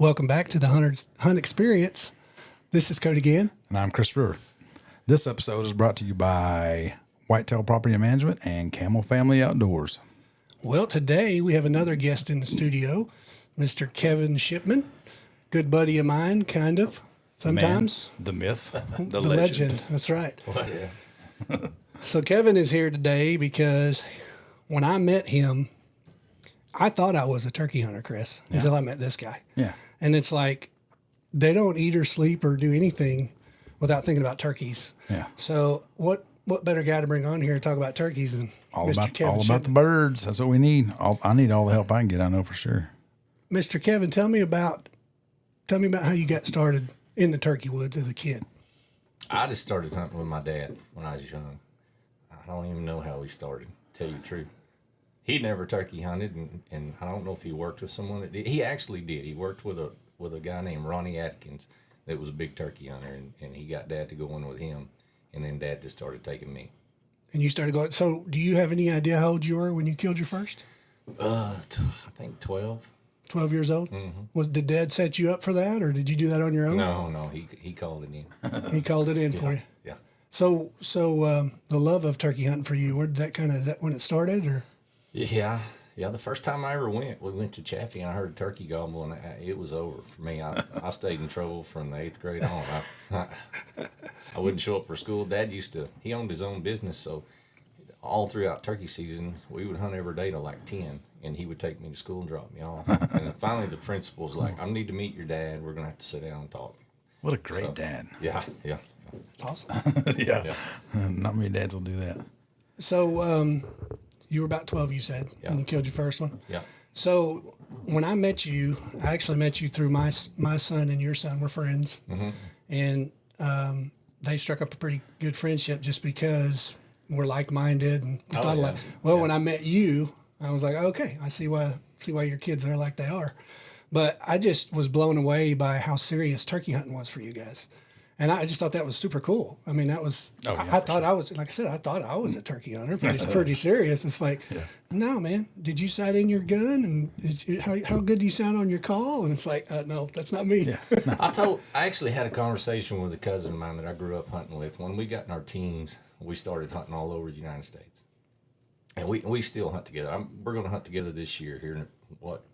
Welcome back to the Hunt Experience. This is Cody again. And I'm Chris Brewer. This episode is brought to you by Whitetail Property Management and Camel Family Outdoors. Well, today we have another guest in the studio, Mr. Kevin Shipman. Good buddy of mine, kind of, sometimes. The myth, the legend. That's right. What? Yeah. So Kevin is here today because when I met him, I thought I was a turkey hunter, Chris, until I met this guy. Yeah. And it's like they don't eat or sleep or do anything without thinking about turkeys. Yeah. So what better guy to bring on here to talk about turkeys than Mr. Kevin about the birds. That's what we need. I need all the help I can get, I know for sure. Mr. Kevin, tell me about how you got started in the turkey woods as a kid. I just started hunting with my dad when I was young. I don't even know how we started, to tell you the truth. He never turkey hunted, and I don't know if he worked with someone that did. He actually did. He worked with a guy named Ronnie Atkins that was a big turkey hunter, and he got Dad to go in with him, and then Dad just started taking me. And you started going. So, do you have any idea how old you were when you killed your first? I think 12. 12 years old? Mm-hmm. Did Dad set you up for that, or did you do that on your own? No, he called it in. He called it in for you. Yeah. So the love of turkey hunting for you, where did that is that when it started, or? Yeah. The first time I ever went, we went to Chaffee, and I heard a turkey gobble, and it was over for me. I stayed in trouble from the 8th grade on. I wouldn't show up for school. Dad he owned his own business, so all throughout turkey season, we would hunt every day till like 10, and he would take me to school and drop me off. And then finally the principal was like, I need to meet your dad. We're going to have to sit down and talk. What a great dad. Yeah. That's awesome. Yeah. Not many dads will do that. So you were about 12, you said, when you killed your first one? Yeah. So when I met you, I actually met you through my son and your son were friends. Mm-hmm. And they struck up a pretty good friendship just because we're like-minded. And when I met you, I was like, okay, I see why your kids are like they are. But I just was blown away by how serious turkey hunting was for you guys. And I just thought that was super cool. I mean, that was, I thought I was, like I said, I thought I was a turkey hunter, but it's pretty serious. It's like, no, man, did you sight in your gun? And how good do you sound on your call? And it's like, no, that's not me. Yeah. I actually had a conversation with a cousin of mine that I grew up hunting with. When we got in our teens, we started hunting all over the United States. And we still hunt together. We're going to hunt together this year here in,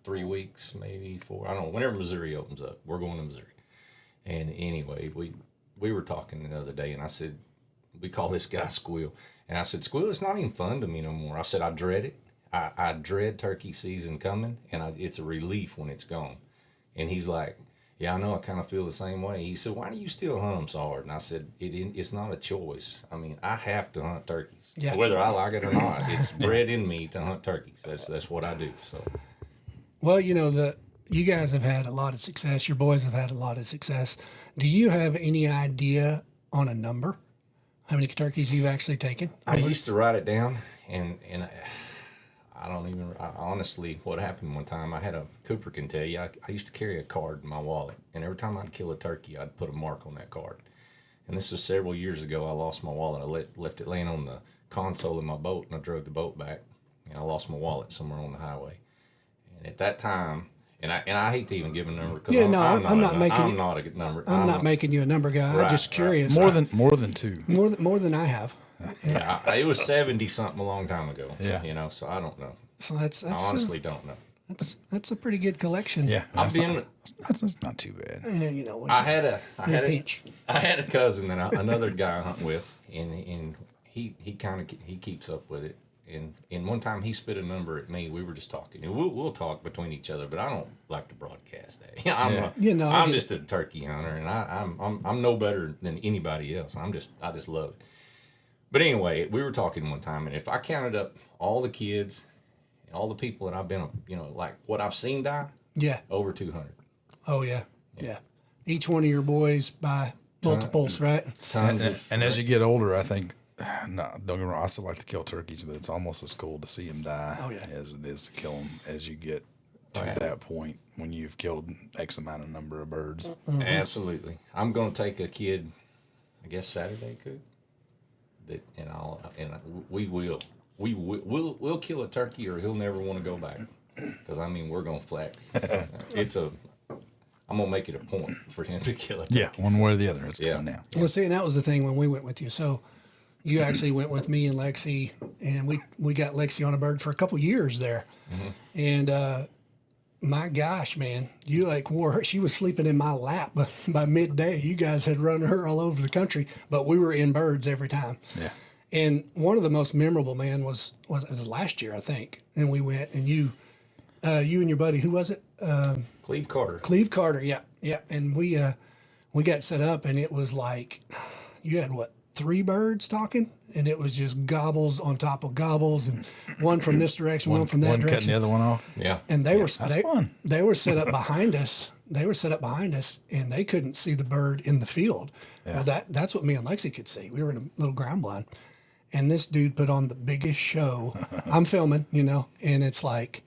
3 weeks, maybe 4. I don't know. Whenever Missouri opens up, we're going to Missouri. And anyway, we were talking the other day, and I said, we call this guy Squill. And I said, Squill, it's not even fun to me no more. I said, I dread it. I dread turkey season coming, and it's a relief when it's gone. And he's like, yeah, I know, I kind of feel the same way. He said, why do you still hunt them so hard? And I said, it's not a choice. I mean, I have to hunt turkeys. Yeah. Whether I like it or not, it's bred in me to hunt turkeys. That's what I do. So, well, you guys have had a lot of success. Your boys have had a lot of success. Do you have any idea on a number? How many turkeys you've actually taken? I used to write it down, and I honestly, what happened one time, I had Cooper can tell you, I used to carry a card in my wallet, and every time I'd kill a turkey, I'd put a mark on that card. And this was several years ago. I lost my wallet. I left it laying on the console of my boat, and I drove the boat back, and I lost my wallet somewhere on the highway. And at that time, and I hate to even give a number. Yeah, I'm not making you a number guy. Right, I'm just curious. More than two. More than I have. Yeah, it was 70 something a long time ago. Yeah. So I don't know. So that's I honestly don't know. That's a pretty good collection. Yeah, that's not too bad. I had a cousin that another guy I hunt with, and he keeps up with it. And one time he spit a number at me. We were just talking. And we'll talk between each other, but I don't like to broadcast that. I'm just a turkey hunter, and I'm no better than anybody else. I just love it. But anyway, we were talking one time, and if I counted up all the kids, all the people that I've been, like what I've seen die, over 200. Oh yeah. Each one of your boys by multiples, right? Tons. And as you get older, I think. No, don't get me wrong. I still like to kill turkeys, but it's almost as cool to see them die as it is to kill them as you get to that point when you've killed X amount of number of birds. Mm-hmm. Absolutely. I'm going to take a kid, I guess Saturday, we'll kill a turkey or he'll never want to go back. Because we're going to flat. I'm gonna make it a point for him to kill it. Yeah, one way or the other, it's going down. Well, see, and that was the thing when we went with you. So you actually went with me and Lexi, and we got Lexi on a bird for a couple years there. And my gosh, man, you like wore her. She was sleeping in my lap by midday. You guys had run her all over the country, but we were in birds every time. Yeah. And one of the most memorable, man, was last year, I think. And we went, and you and your buddy, who was it? Cleve Carter. Cleve Carter, yeah. And we got set up, and it was like, you had what, 3 birds talking? And it was just gobbles on top of gobbles, and one from this direction, one from that one direction. cutting the other one off. Yeah. And they were fun. They were set up behind us. And they couldn't see the bird in the field. Yeah. That's what me and Lexi could see. We were in a little ground blind, and this dude put on the biggest show. I'm filming, and it's like,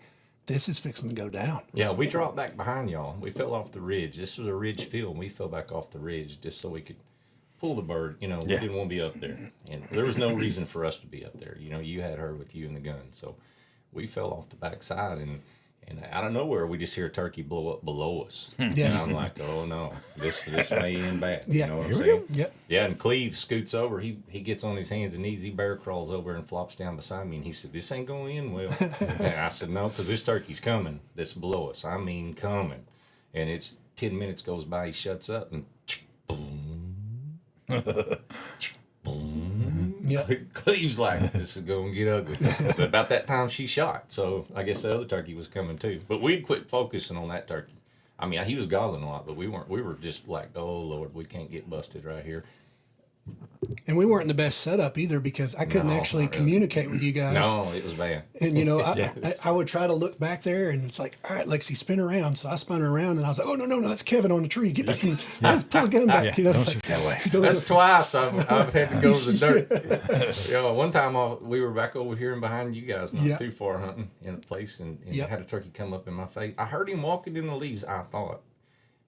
this is fixing to go down. Yeah, we dropped back behind y'all. We fell off the ridge. This was a ridge field, and we fell back off the ridge just so we could pull the bird. We didn't want to be up there. And there was no reason for us to be up there. You had her with you and the gun. So we fell off the backside, and out of nowhere, we just hear a turkey blow up below us. Yeah. And I'm like, oh, no, this may end bad. Yeah. You know what I'm Here we saying? go. Yep. Yeah, and Cleve scoots over. He gets on his hands and knees. He bear crawls over and flops down beside me. And he said, this ain't going to end well. And I said, no, because this turkey's coming. That's below us. I mean coming. And it's 10 minutes goes by. He shuts up and boom. Boom. Yep. Cleve's like, this is going to get ugly. But about that time, she shot. So I guess the other turkey was coming too. But we'd quit focusing on that turkey. I mean, he was gobbling a lot, but we weren't. We were just like, oh, Lord, we can't get busted right here. And we weren't in the best setup either, because I couldn't No, actually not really. communicate with you guys. No, it was bad. And Yeah. I would try to look back there, and it's like, all right, Lexi, spin around. So I spun her around, and I was like, oh no, that's Kevin on the tree. Get back and pull the gun back. Don't It's shoot that way. That's twice I've had to go to the dirt. One time we were back over here and behind you guys, not too far hunting in a place, and Yep. had a turkey come up in my face. I heard him walking in the leaves, I thought.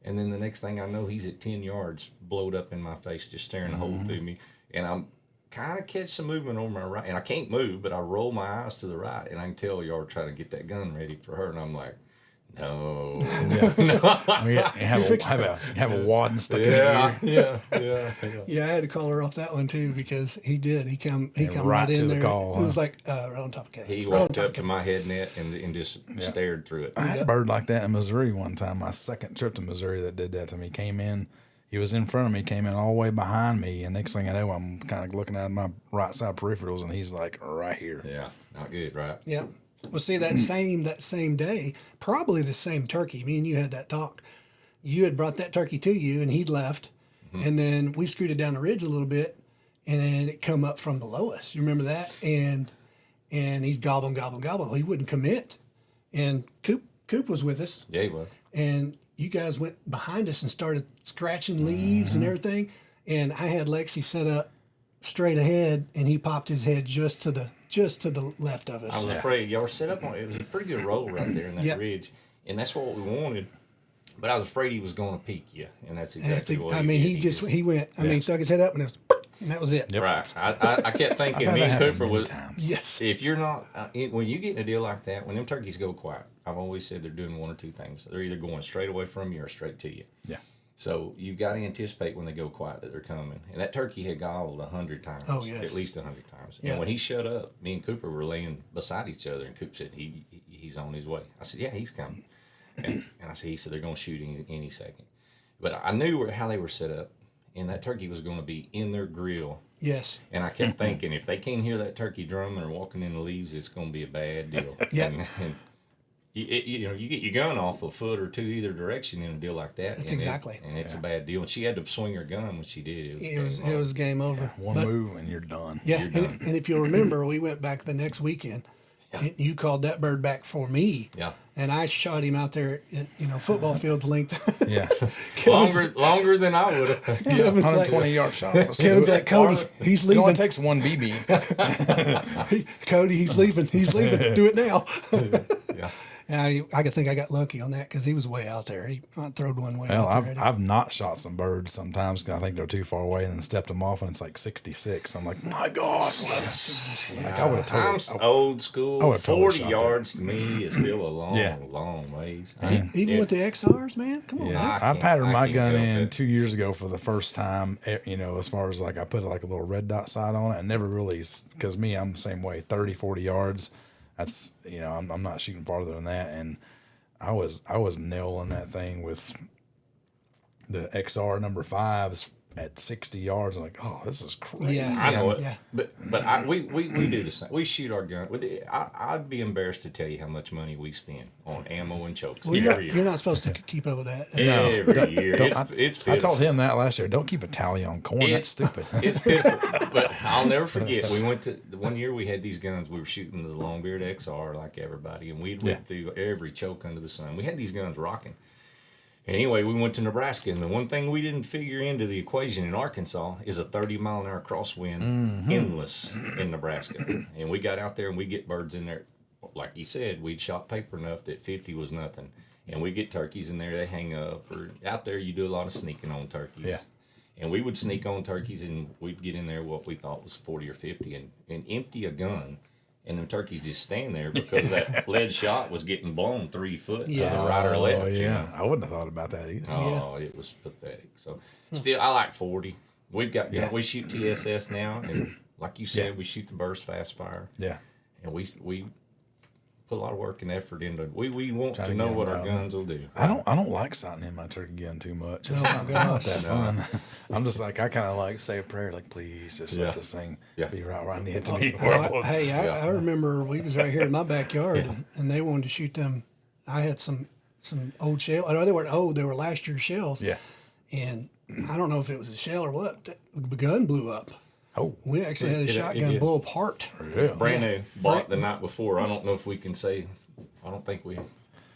And then the next thing I know, he's at 10 yards, blowed up in my face, just staring a hole through me. And I'm kind of catch some movement on my right, and I can't move, but I roll my eyes to the right, and I can tell y'all are trying to get that gun ready for her, and I'm like, no. Have a wad and stuck in Yeah. Yeah, I had to call her off that one too, because he did. He come right right to in the there. call, It was huh? like right on top of Kevin. He Right on walked top of up to my head net and just stared through it. I had a bird like that in Missouri one time. My second trip to Missouri that did that to me. Came in, he was in front of me, came in all the way behind me, and next thing I know, I'm kind of looking at my right side peripherals, and he's like right here. Yeah, not good, right? Yeah. Well, see, that same day, probably the same turkey. Me and you had that talk. You had brought that turkey to you, and he'd left, and then we scooted down the ridge a little bit, and then it come up from below us. You remember that? And he's gobbling. He wouldn't commit. And Coop was with us, Yeah, he was. and you guys went behind us and started scratching leaves and everything. And I had Lexi set up straight ahead, and he popped his head just to the left of us. I was afraid y'all were set up on it. It was a pretty good roll right there in that Yep. ridge, and that's what we wanted. But I was afraid he was going to peek you, and that's exactly what I mean, he did. he went. I mean, stuck his head up, and that was it. Right. I kept thinking, I've me had and that Cooper happen was. many times. Yes. If you're not, when you get in a deal like that, when them turkeys go quiet, I've always said they're doing one or two things. They're either going straight away from you or straight to you. Yeah. So you've got to anticipate when they go quiet that they're coming. And that turkey had gobbled 100 times. Oh, yes. At least 100 times. Yeah. And when he shut up, me and Cooper were laying beside each other, and Coop said, he's on his way. I said, yeah, he's coming. And I said, he said, they're going to shoot any second. But I knew how they were set up, and that turkey was going to be in their grill. Yes. And I kept thinking, if they can't hear that turkey drumming or walking in the leaves, it's going to be a bad deal. Yeah. And you get your gun off a foot or two either direction in a deal like that. That's and exactly. It's a bad deal. And she had to swing her gun when she did. It was game over. One But- move and you're done. Yeah, You're done. and if you'll remember, we went back the next weekend. Yeah. And you called that bird back for me. Yeah. And I shot him out there, football field's length. Yeah. Longer than I would have. Kevin's like, 120 yard shot. Let's do Kevin's it. like, Cody, he's It only leaving. takes one BB. Cody, he's leaving. He's leaving. Do it now. Yeah. I could think I got lucky on that because he was way out there. He throwed one way Well, out there. I've not shot some birds sometimes because I think they're too far away and then stepped them off and it's like 66. I'm like, my God. Like, I would have totally. I'm old school. I would've totally 40 shot yards to me is still a long, Yeah. long ways. Even with the XRs, man. Come on. Yeah, I I patterned my can't gun help in it. 2 years ago for the first time. As far as like I put like a little red dot sight on it and never really, because I'm the same way, 30, 40 yards. That's, I'm not shooting farther than that. And I was nailing that thing with the XR number 5s at 60 yards. I'm like, oh, this is crazy. Yeah. I know it, Yeah. but we do the same. We shoot our gun. I'd be embarrassed to tell you how much money we spend on ammo and chokes Well, every year. you're not supposed to keep up with that. Every year, it's I told pitiful. him that last year. Don't keep a tally on corn. That's stupid. It's pitiful. But I'll never forget. We went to one year. We had these guns. We were shooting the Longbeard XR like everybody, and we went through every choke under the sun. We had these guns rocking. Anyway, we went to Nebraska, and the one thing we didn't figure into the equation in Arkansas is a 30-mile-an-hour crosswind, endless in Nebraska. And we got out there, and we get birds in there. Like you said, we'd shot paper enough that 50 was nothing. And we get turkeys in there, they hang up. Or out there, you do a lot of sneaking on turkeys. Yeah. And we would sneak on turkeys, and we'd get in there what we thought was 40 or 50 and empty a gun. And them turkeys just stand there because that lead shot was getting blown 3 foot to the right or left. Oh, yeah. You know? I wouldn't have thought about that either. Oh, it was pathetic. So still, I like 40. We've got, we shoot TSS now, and like you said, we shoot the burst fast fire. Yeah. And we put a lot of work and effort into. We want Try to to know get what them our out. guns will do. I don't like sighting in my turkey gun too much. It's not that fun. I'm just like, I kind of like say a prayer, like, please just let this thing be right where I need it to be. I remember we was right here in my backyard, and they wanted to shoot them. I had some old shell. I know they weren't old; they were last year's shells. Yeah. And I don't know if it was a shell or what. The gun blew up. Oh. We actually had a It shotgun did. blow apart. Yeah. Brand new, bought the night before. I don't know if we can say. I don't think we.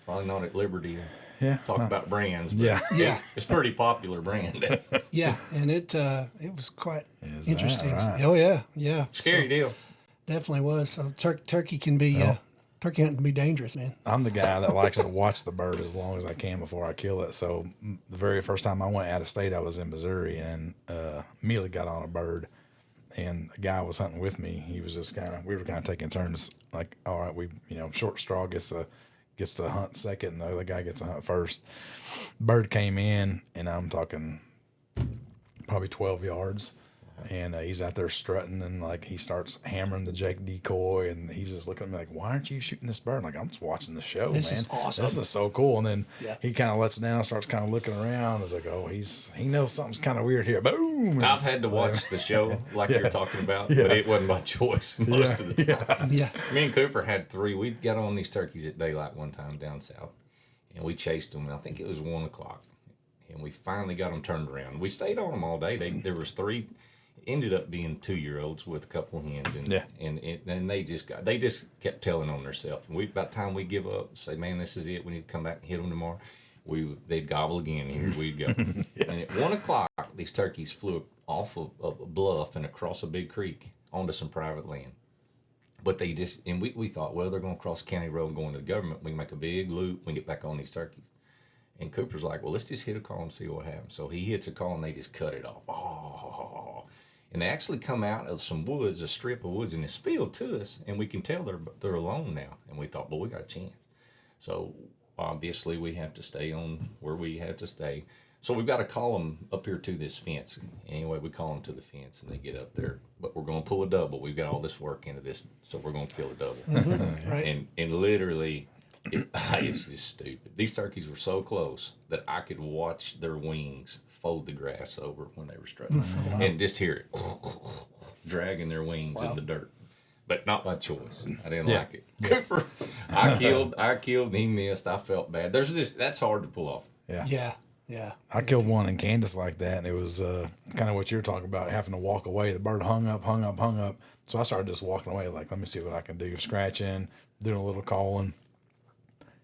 Probably not at liberty to talk about brands. But Yeah. it's pretty popular brand. Yeah, and it was quite Is that interesting. right? Oh yeah. Scary deal. Definitely was. So turkey can be turkey hunting can be dangerous, man. I'm the guy that likes to watch the bird as long as I can before I kill it. So the very first time I went out of state, I was in Missouri and immediately got on a bird. And a guy was hunting with me. He was just we were kind of taking turns. Like, all right, short straw gets to hunt second, and the other guy gets to hunt first. Bird came in, and I'm talking probably 12 yards. And he's out there strutting, and like he starts hammering the Jake decoy, and he's just looking at me like, "Why aren't you shooting this bird?" I'm like, I'm just watching the show, This man. is awesome. This is so cool. And then he kind of lets down, starts kind of looking around. It's like, oh, he knows something's kind of weird here. Boom! I've had to watch the show like you're talking about, but it wasn't by choice most of the time. Yeah. Me and Cooper had 3. We got on these turkeys at daylight one time down south, and we chased them. I think it was 1 o'clock, and we finally got them turned around. We stayed on them all day. There was 3. Ended up being 2-year-olds with a couple of hens, and they just kept telling on themselves. And by the time we give up, say, man, this is it. We need to come back and hit them tomorrow. They'd gobble again. And here we'd go. And at 1 o'clock, these turkeys flew off of a bluff and across a big creek onto some private land. But they just, and we thought, well, they're going to cross county road and go into the government. We can make a big loop. We can get back on these turkeys. And Cooper's like, well, let's just hit a call and see what happens. So he hits a call and they just cut it off. Oh. And they actually come out of some woods, a strip of woods, and it's spilled to us, and we can tell they're alone now. And we thought, well, we got a chance. So obviously we have to stay on where we have to stay. So we've got to call them up here to this fence. Anyway, we call them to the fence, and they get up there. But we're going to pull a double. We've got all this work into this, so we're going to kill a double. Right. And literally, it's just stupid. These turkeys were so close that I could watch their wings fold the grass over when they were strutting, and just hear it dragging their wings in the dirt. But not by choice. I didn't like it. Cooper, I killed, and he missed. I felt bad. That's hard to pull off. Yeah. I killed one in Kansas like that, and it was kind of what you're talking about, having to walk away. The bird hung up. So I started just walking away, like, let me see what I can do. Scratching, doing a little calling.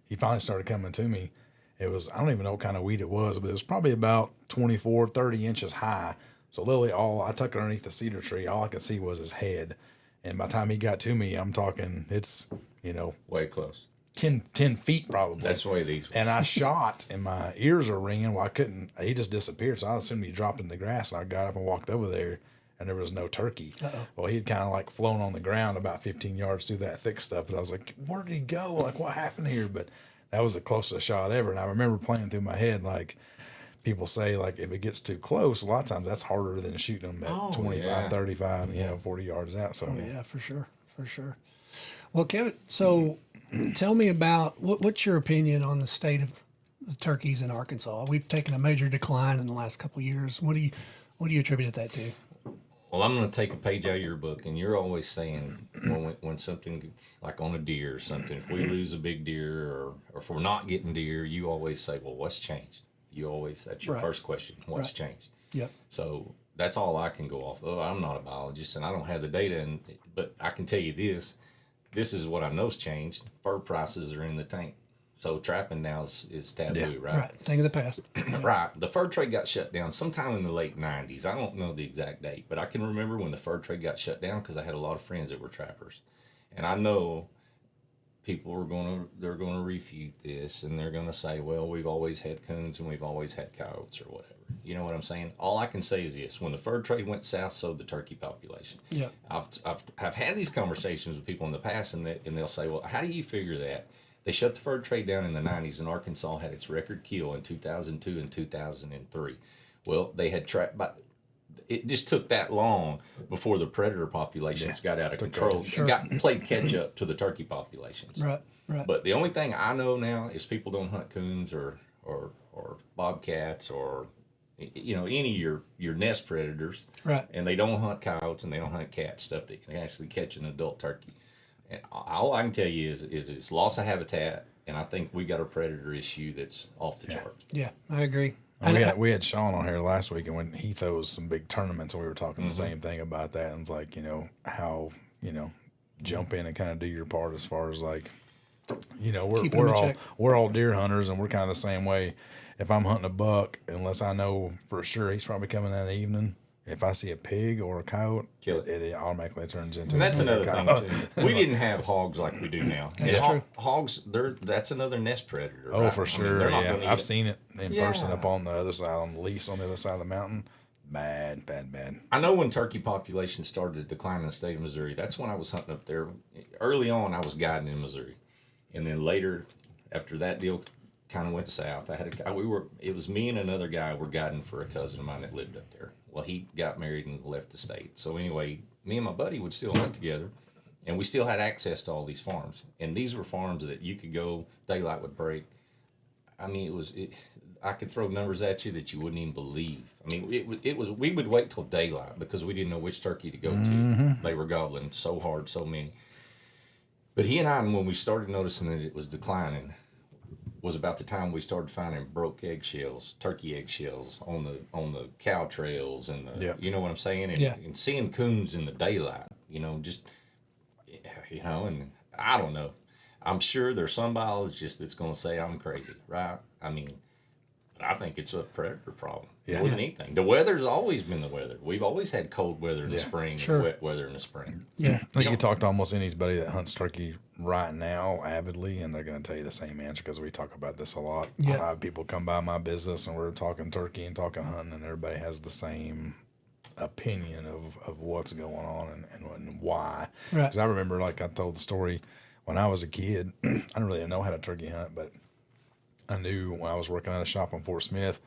He finally started coming to me. It was, I don't even know what kind of weed it was, but it was probably about 24, 30 inches high. So literally I tucked underneath the cedar tree. All I could see was his head. And by the time he got to me, I'm talking, it's, Way close. 10 feet probably. That's the way these. And I shot, and my ears are ringing. Well, I couldn't. He just disappeared. So I assumed he dropped in the grass. And I got up and walked over there, and there was no turkey. Well, he'd kind of like flown on the ground about 15 yards through that thick stuff. But I was like, where did he go? Like, what happened here? But that was the closest shot ever. And I remember playing through my head, like, people say, like, if it gets too close, a lot of times that's harder than shooting them at 25, 35, 40 yards out. So, yeah, for sure. For sure. Well, Kevin, so tell me about what's your opinion on the state of the turkeys in Arkansas? We've taken a major decline in the last couple of years. What do you attribute that to? Well, I'm going to take a page out of your book, and you're always saying when something like on a deer or something, if we lose a big deer or if we're not getting deer, you always say, well, what's changed? That's your first question. What's changed? Yep. So that's all I can go off of. I'm not a biologist, and I don't have the data, but I can tell you this. This is what I know's changed. Fur prices are in the tank. So trapping now is taboo, right? Right. Thing of the past. Right. The fur trade got shut down sometime in the late 90s. I don't know the exact date, but I can remember when the fur trade got shut down because I had a lot of friends that were trappers. And I know people they're going to refute this, and they're going to say, well, we've always had coons and we've always had coyotes or whatever. You know what I'm saying? All I can say is this: when the fur trade went south, so did the turkey population. Yeah. I've had these conversations with people in the past, and they'll say, well, how do you figure that? They shut the fur trade down in the 90s, and Arkansas had its record kill in 2002 and 2003. Well, they had trapped, but it just took that long before the predator populations got out of control. Sure. Played catch up to the turkey populations. Right. But the only thing I know now is people don't hunt coons or bobcats or any of your nest predators. Right. And they don't hunt coyotes and they don't hunt cats, stuff that can actually catch an adult turkey. And all I can tell you is it's loss of habitat, and I think we got a predator issue that's off the charts. Yeah, I agree. We had Sean on here last week, and when he throws some big tournaments, and we were talking the same thing about that. And it's like, how, jump in and kind of do your part as far as like, we're all deer hunters, and we're kind of the same way. If I'm hunting a buck, unless I know for sure he's probably coming that evening, if I see a pig or a coyote, it automatically turns into. And that's another thing too. We didn't have hogs like we do now. That's true. Hogs, that's another nest predator. Oh, right? for sure. I've it. seen it in person up on the other side, on the lease on the other side of the mountain. Bad. I know when turkey population started to decline in the state of Missouri, that's when I was hunting up there. Early on, I was guiding in Missouri, and then later, after that deal kind of went south, it was me and another guy were guiding for a cousin of mine that lived up there. Well, he got married and left the state. So anyway, me and my buddy would still hunt together, and we still had access to all these farms. And these were farms that you could go, daylight would break. I mean, I could throw numbers at you that you wouldn't even believe. I mean, we would wait till daylight because we didn't know which turkey to go to. They were gobbling so hard, so many. But he and I, when we started noticing that it was declining, was about the time we started finding broke eggshells, turkey eggshells on the cow trails and you know what I'm saying? And seeing coons in the daylight, and I don't know. I'm sure there's some biologist that's going to say I'm crazy, right? I mean, I think it's a predator problem more than anything. The weather's always been the weather. We've always had cold weather in the spring and wet weather in the spring. Yeah. I think you talk to almost anybody that hunts turkey right now avidly, and they're going to tell you the same answer because we talk about this a lot. Yeah. I have people come by my business, and we're talking turkey and talking hunting, and everybody has the same opinion of what's going on and why. Right. Because I remember, like I told the story, when I was a kid, I didn't really know how to turkey hunt, but I knew when I was working at a shop in Fort Smith,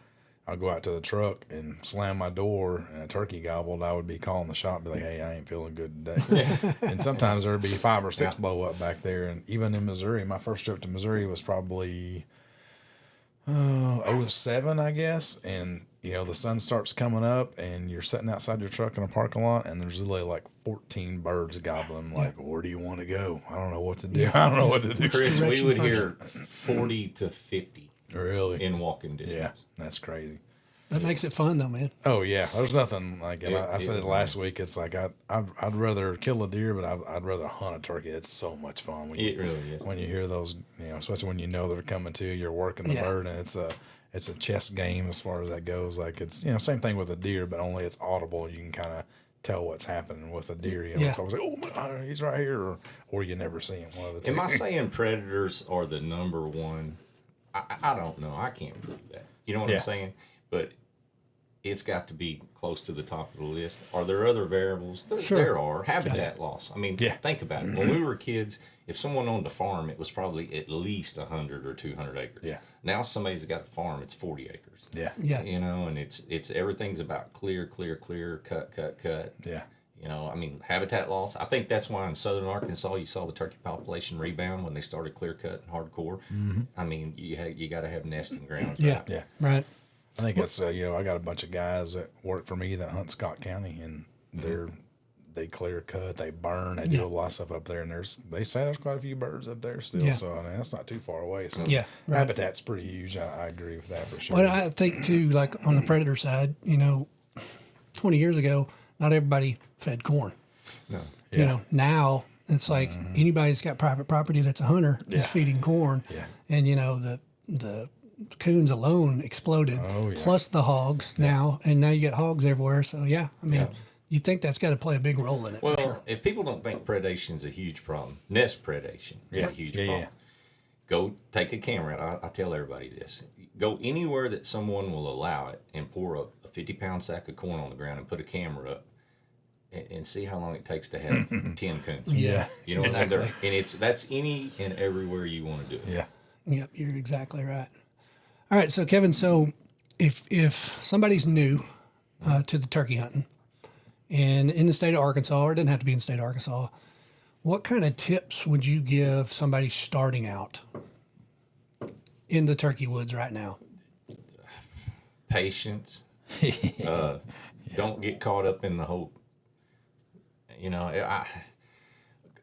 I'd go out to the truck and slam my door, and a turkey gobbled. I would be calling the shop and be like, hey, I ain't feeling good today. And sometimes there would be 5 or 6 blow up back there. And even in Missouri, my first trip to Missouri was probably 07, I guess. And, the sun starts coming up, and you're sitting outside your truck in a parking lot, and there's literally like 14 birds gobbling. Like, where do you want to go? I don't know what to do. I don't know what to do. Chris, we would hear 40 to 50 really in walking distance. Yeah, that's crazy. That makes it fun, though, man. Oh yeah, there's nothing like it. I said it last week. It's like I'd rather kill a deer, but I'd rather hunt a turkey. It's so much fun. It really is. When you hear those, especially when they're coming to you, you're working the bird, and it's a chess game as far as that goes. Like it's same thing with a deer, but only it's audible. You can kind of tell what's happening with a deer. You know, it's always like, oh my, he's right here, or you never see him. One of the two. Am I saying predators are the number one? I don't know. I can't prove that. You know what I'm saying? But it's got to be close to the top of the list. Are there other variables? There are. Habitat loss. I mean, think about it. When we were kids, if someone owned a farm, it was probably at least 100 or 200 acres. Yeah. Now somebody's got a farm, it's 40 acres. Yeah. Yeah. You know, and it's everything's about clear, cut. Yeah. You know, I mean, habitat loss. I think that's why in southern Arkansas you saw the turkey population rebound when they started clear cut and hardcore. I mean, you got to have nesting grounds. Yeah. Yeah. Right. I think it's you know, I got a bunch of guys that work for me that hunt Scott County, and they clear cut, they burn, they do a lot of stuff up there, and they say there's quite a few birds up there still. Yeah. So I mean, that's not too far away. So Right. habitat's pretty huge. I agree with that for sure. Well, I think too, like on the predator side, you know, 20 years ago, not everybody fed corn. No. You know, now it's like anybody that's got private property that's a hunter is feeding corn. Yeah. And you know, the coons alone exploded, plus the hogs now, and now you got hogs everywhere. So I mean, you think that's got to play a big role in it. Well, for sure. if people don't think predation's a huge problem, nest predation is a huge problem. Go take a camera out. I tell everybody this. Go anywhere that someone will allow it and pour a 50-pound sack of corn on the ground and put a camera up and see how long it takes to have 10 coons. Yeah. You know, and that's any and everywhere you want to do it. Yeah. Yep, you're exactly right. All right, so Kevin, so if somebody's new to the turkey hunting and in the state of Arkansas, or it doesn't have to be in the state of Arkansas, what kind of tips would you give somebody starting out in the turkey woods right now? Patience. Don't get caught up in the whole, you know,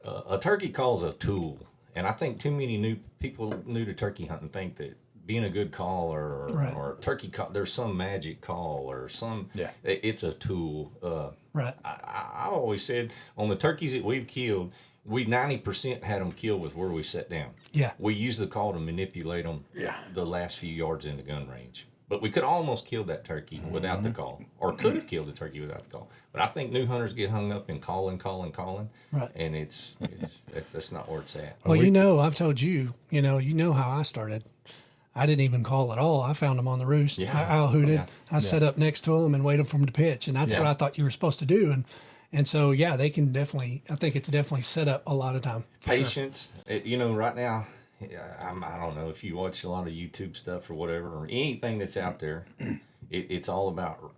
a turkey call's a tool. And I think too many people new to turkey hunting think that being a good caller or turkey call, there's some magic call or some, it's a tool. Right. I always said on the turkeys that we've killed, we 90% had them killed with where we sat down. Yeah. We used the call to manipulate them the last few yards in the gun range. But we could almost kill that turkey without the call, or could have killed the turkey without the call. But I think new hunters get hung up in calling, Right. and that's not where it's at. Well, you know, I've told you, you know how I started. I didn't even call at all. I found them on the roost. Yeah. I hooted. Yeah. I sat up next to them and waited for them to pitch, and that's what I thought you were supposed to do. And so they can definitely. I think it's definitely set up a lot of time. Patience. You know, right now, I don't know if you watch a lot of YouTube stuff or whatever, or anything that's out there. It's all about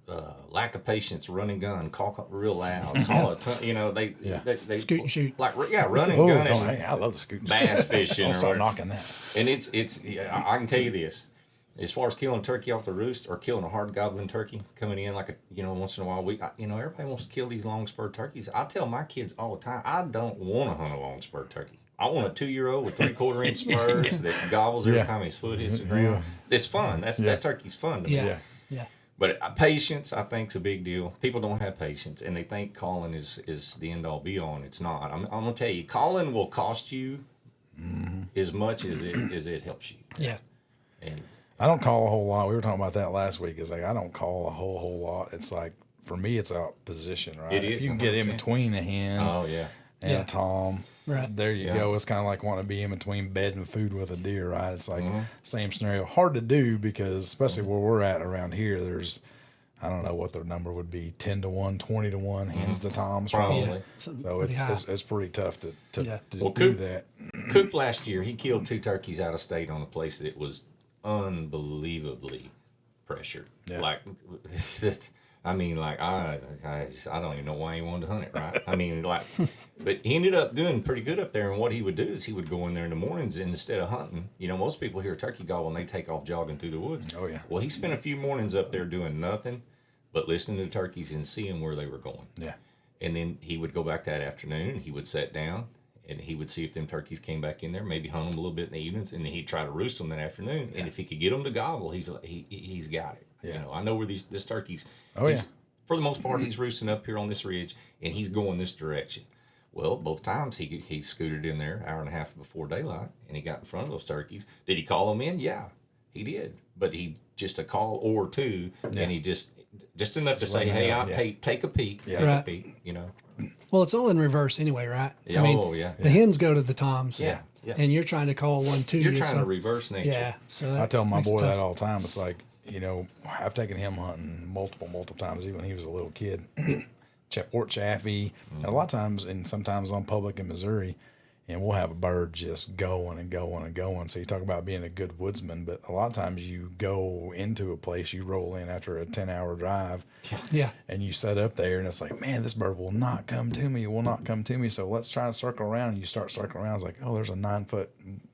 lack of patience, run and gun, call real loud, call a ton, you know, they Scoot and shoot. like run and gun and I love the scoot. bass fishing. I'll or start whatever. knocking that. And I can tell you this, as far as killing a turkey off the roost or killing a hard gobbling turkey coming in like once in a while, everybody wants to kill these long spurred turkeys. I tell my kids all the time, I don't want to hunt a long spurred turkey. I want a 2-year-old with 3/4 inch spurs that gobbles every time his foot hits the ground. It's fun. That turkey's fun to me. Yeah. But patience, I think, is a big deal. People don't have patience, and they think calling is the end all be all, and it's not. I'm gonna tell you, calling will cost you as much as it helps you. Yeah. And I don't call a whole lot. We were talking about that last week. It's like I don't call a whole lot. It's like for me, it's a position, right? It If is, you can get in 100%. between a hen and a tom, Right. there you go. It's kind of like wanting to be in between bed and food with a deer, right? It's like same scenario. Hard to do because especially where we're at around here, there's I don't know what the number would be, 10 to 1, 20 to 1 hens to toms. Probably. Yeah. So it's pretty tough to Well, do that. Coop last year, he killed 2 turkeys out of state on a place that was unbelievably pressured. Yeah. Like, I mean, like I don't even know why he wanted to hunt it, right? I mean, like, but he ended up doing pretty good up there. And what he would do is he would go in there in the mornings and instead of hunting. You know, most people hear turkey gobble and they take off jogging through the woods. Oh, yeah. Well, he spent a few mornings up there doing nothing but listening to the turkeys and seeing where they were going. Yeah. And then he would go back that afternoon and he would sit down and he would see if them turkeys came back in there, maybe hunt them a little bit in the evenings, and then he'd try to roost them that afternoon. And if he could get them to gobble, he's got it. Yeah. You know, I know where this turkey's. Oh, yeah. For the most part, he's roosting up here on this ridge, and he's going this direction. Well, both times he scooted in there hour and a half before daylight, and he got in front of those turkeys. Did he call them in? Yeah, he did. But he just a call or two, and he just just enough to say, hey, hey, take a peek, take a peek, you know. Well, it's all in reverse anyway, right? Yeah, I mean, the hens go to the toms. Yeah. And you're trying to call one to You're you. trying to reverse nature. Yeah. So I tell my boy that all the time. It's like, you know, I've taken him hunting multiple times, even when he was a little kid. Port Chaffee, and a lot of times, and sometimes on public in Missouri, and we'll have a bird just going and going and going. So you talk about being a good woodsman, but a lot of times you go into a place, you roll in after a 10-hour drive, and you set up there, and it's like, man, this bird will not come to me, So let's try and circle around. And you start circling around. It's like, oh, there's a 9-foot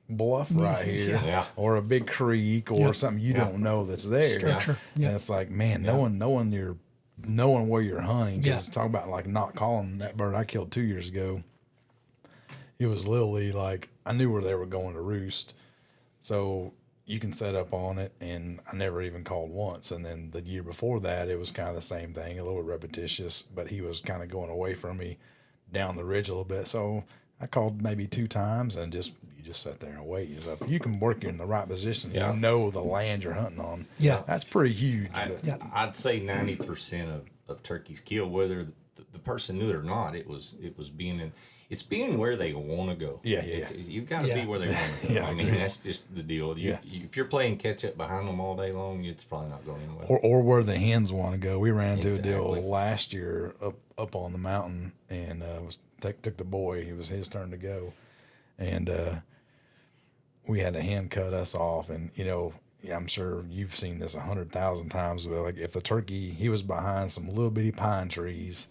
bluff right here, or a big creek, or something you don't know that's there. Structure. And it's like, man, knowing where you're hunting. Because talk about like not calling that bird I killed 2 years ago. It was literally like I knew where they were going to roost, so you can set up on it, and I never even called once. And then the year before that, it was kind of the same thing, a little bit repetitious, but he was kind of going away from me down the ridge a little bit. So I called maybe 2 times, and you just sit there and wait. So if you can work in the right position, you know the land you're hunting on. Yeah, that's pretty huge. I'd say 90% of turkeys killed, whether the person knew it or not. It was being in. It's being where they want to go. You've got to be where they want to go. I mean, that's just the deal. If you're playing catch up behind them all day long, it's probably not going anywhere. Or where the hens want to go. We ran into a deal last year up on the mountain, and took the boy. It was his turn to go, and we had a hen cut us off. And you know, I'm sure you've seen this 100,000 times. But like if the turkey, he was behind some little bitty pine trees.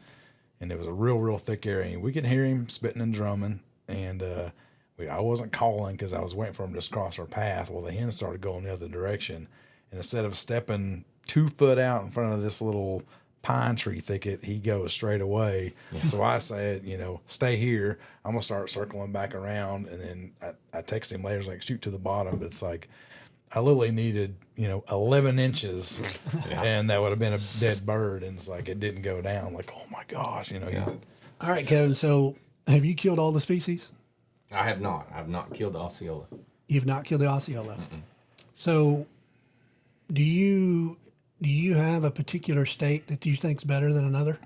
And it was a real thick area. And we could hear him spitting and drumming. And I wasn't calling because I was waiting for him to just cross our path. Well, the hen started going the other direction. And instead of stepping 2 foot out in front of this little pine tree thicket, he goes straight away. So I said, you know, stay here. I'm going to start circling back around. And then I texted him later, like, shoot to the bottom. But it's like, I literally needed, 11 inches, and that would have been a dead bird. And it's like, it didn't go down. Like, oh my gosh, All right, Kevin. So have you killed all the species? I have not. I've not killed the Osceola. You've not killed the Osceola. So do you have a particular state that you think's better than another?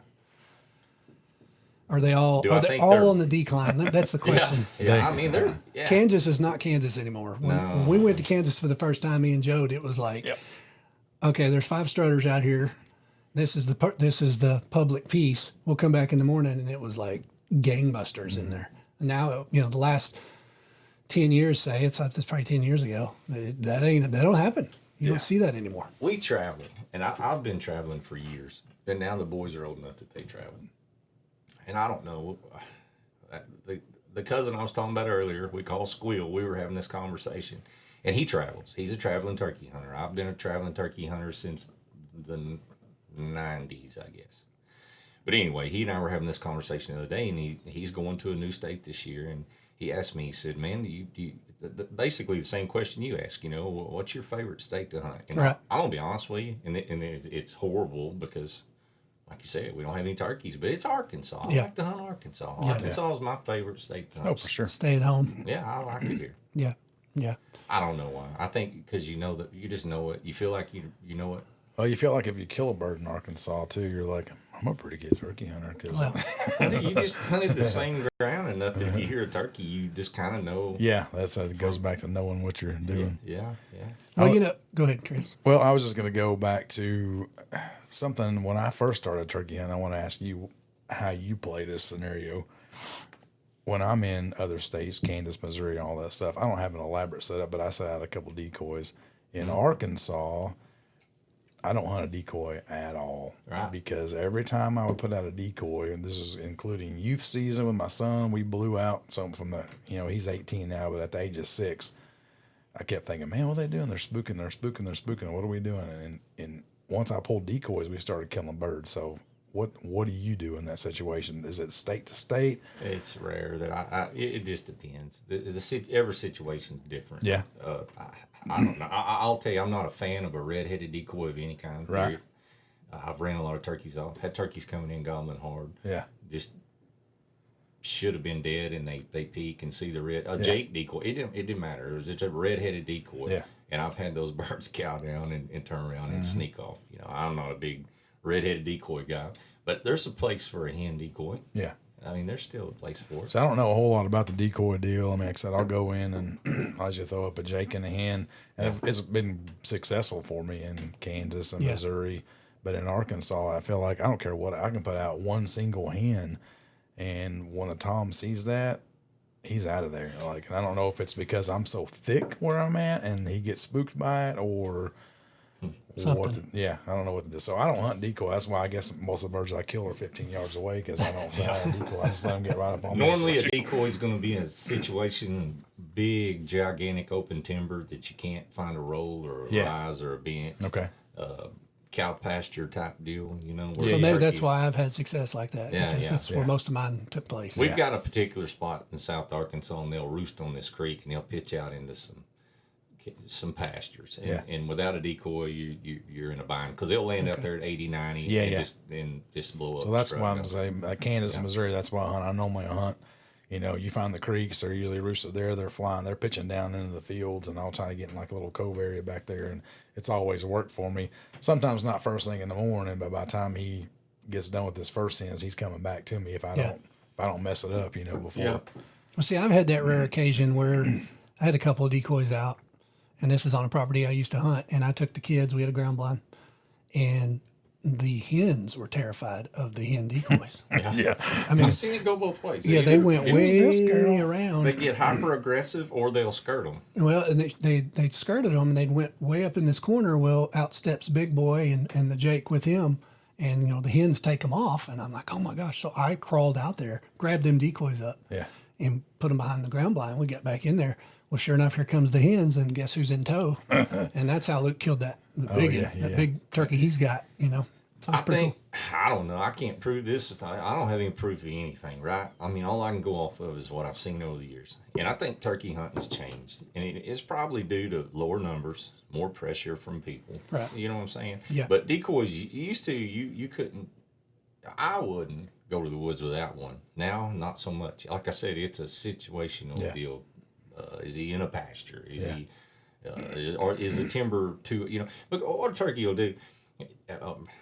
Are they all on the decline? That's the question. I mean, they're Kansas is not Kansas anymore. When we went to Kansas for the first time, me and Jode, it was like, okay, there's 5 strutters out here. This is the public piece. We'll come back in the morning, and it was like gangbusters in there. And now, the last 10 years, say it's probably 10 years ago. That don't happen. You don't see that anymore. We travel, and I've been traveling for years. And now the boys are old enough that they travel. And I don't know, the cousin I was talking about earlier, we call Squeal, we were having this conversation. And he travels. He's a traveling turkey hunter. I've been a traveling turkey hunter since the 90s, I guess. But anyway, he and I were having this conversation the other day, and he's going to a new state this year. And he asked me, he said, man, basically the same question you asked, what's your favorite state to hunt? And I'm going to be honest with you, and it's horrible because, like you said, we don't have any turkeys, but it's Arkansas. I like to hunt Arkansas. Arkansas is my favorite state to hunt. Oh, for sure. Stay at home. Yeah, I like it here. Yeah. I don't know why. I think because that you just know it. You feel like you know it. Well, you feel like if you kill a bird in Arkansas, too, you're like, I'm a pretty good turkey hunter. Cause you just hunted the same ground enough that if you hear a turkey, you just kind of know. Yeah, it goes back to knowing what you're doing. Yeah. Well, go ahead, Chris. Well, I was just going to go back to something when I first started turkey hunting. I want to ask you how you play this scenario. When I'm in other states, Kansas, Missouri, all that stuff, I don't have an elaborate setup, but I set out a couple decoys. In Arkansas, I don't hunt a decoy at all. Right. Because every time I would put out a decoy, and this is including youth season with my son, we blew out something from he's 18 now, but at the age of 6, I kept thinking, man, what are they doing? They're spooking. What are we doing? And once I pulled decoys, we started killing birds. So what do you do in that situation? Is it state to state? It's rare that it just depends. Every situation's different. Yeah. I don't know. I'll tell you, I'm not a fan of a red-headed decoy of any kind. Right. I've ran a lot of turkeys off. Had turkeys coming in gobbling hard. Yeah. Just should have been dead, and they peek and see the red. Jake decoy. It didn't matter. It was just a red-headed decoy. Yeah. And I've had those birds cow down and turn around and sneak off. I'm not a big redheaded decoy guy. But there's a place for a hen decoy. Yeah. I mean, there's still a place for it. So I don't know a whole lot about the decoy deal. I mean, like I said, I'll go in and I'll just throw up a Jake and a hen. And it's been successful for me in Kansas and Missouri. But in Arkansas, I feel like I don't care what, I can put out one single hen. And when a Tom sees that, he's out of there. Like, and I don't know if it's because I'm so thick where I'm at and he gets spooked by it or Something. I don't know what to do. So I don't hunt decoy. That's why I guess most of the birds I kill are 15 yards away because I don't fly a decoy. I just let them get right up on me. Normally, a decoy is going to be in a situation, big, gigantic open timber that you can't find a roll or a rise or a bench. Okay. Cow pasture type deal, you know. So maybe that's why I've had success like that. Yeah, because that's where most of mine took place. We've got a particular spot in South Arkansas, and they'll roost on this creek, and they'll pitch out into some pastures. And without a decoy, you're in a bind because they'll land out there at 80, 90 and just blow up. So that's why I'm saying Kansas and Missouri, that's why I hunt. I normally hunt. You know, you find the creeks, they're usually roosted there, they're flying, they're pitching down into the fields, and I'll try to get in like a little cove area back there, and it's always worked for me. Sometimes not first thing in the morning, but by the time he gets done with his first hens, he's coming back to me if I don't mess it up, you know, before. Yeah. Well, see, I've had that rare occasion where I had a couple of decoys out, and this is on a property I used to hunt, and I took the kids, we had a ground blind, and the hens were terrified of the hen decoys. I mean, I've seen it go both ways. Yeah, they went way around. They get hyper aggressive, or they'll skirt them. Well, and they skirted them, and they went way up in this corner. Well, out steps Big Boy and the Jake with him, and you know the hens take them off, and I'm like, oh my gosh! So I crawled out there, grabbed them decoys up, and put them behind the ground blind. We got back in there. Well, sure enough, here comes the hens, and guess who's in tow? And that's how Luke killed that big turkey he's got, you know. So I think, I don't know, I can't prove this. I don't have any proof of anything, right? I mean, all I can go off of is what I've seen over the years. And I think turkey hunting has changed. And it's probably due to lower numbers, more pressure from people. Right. You know what I'm saying? Yeah. But decoys, you used to, you couldn't, I wouldn't go to the woods without one. Now, not so much. Like I said, it's a situational deal. Is he in a pasture? Is he, or is the timber too? You know, look what a turkey will do.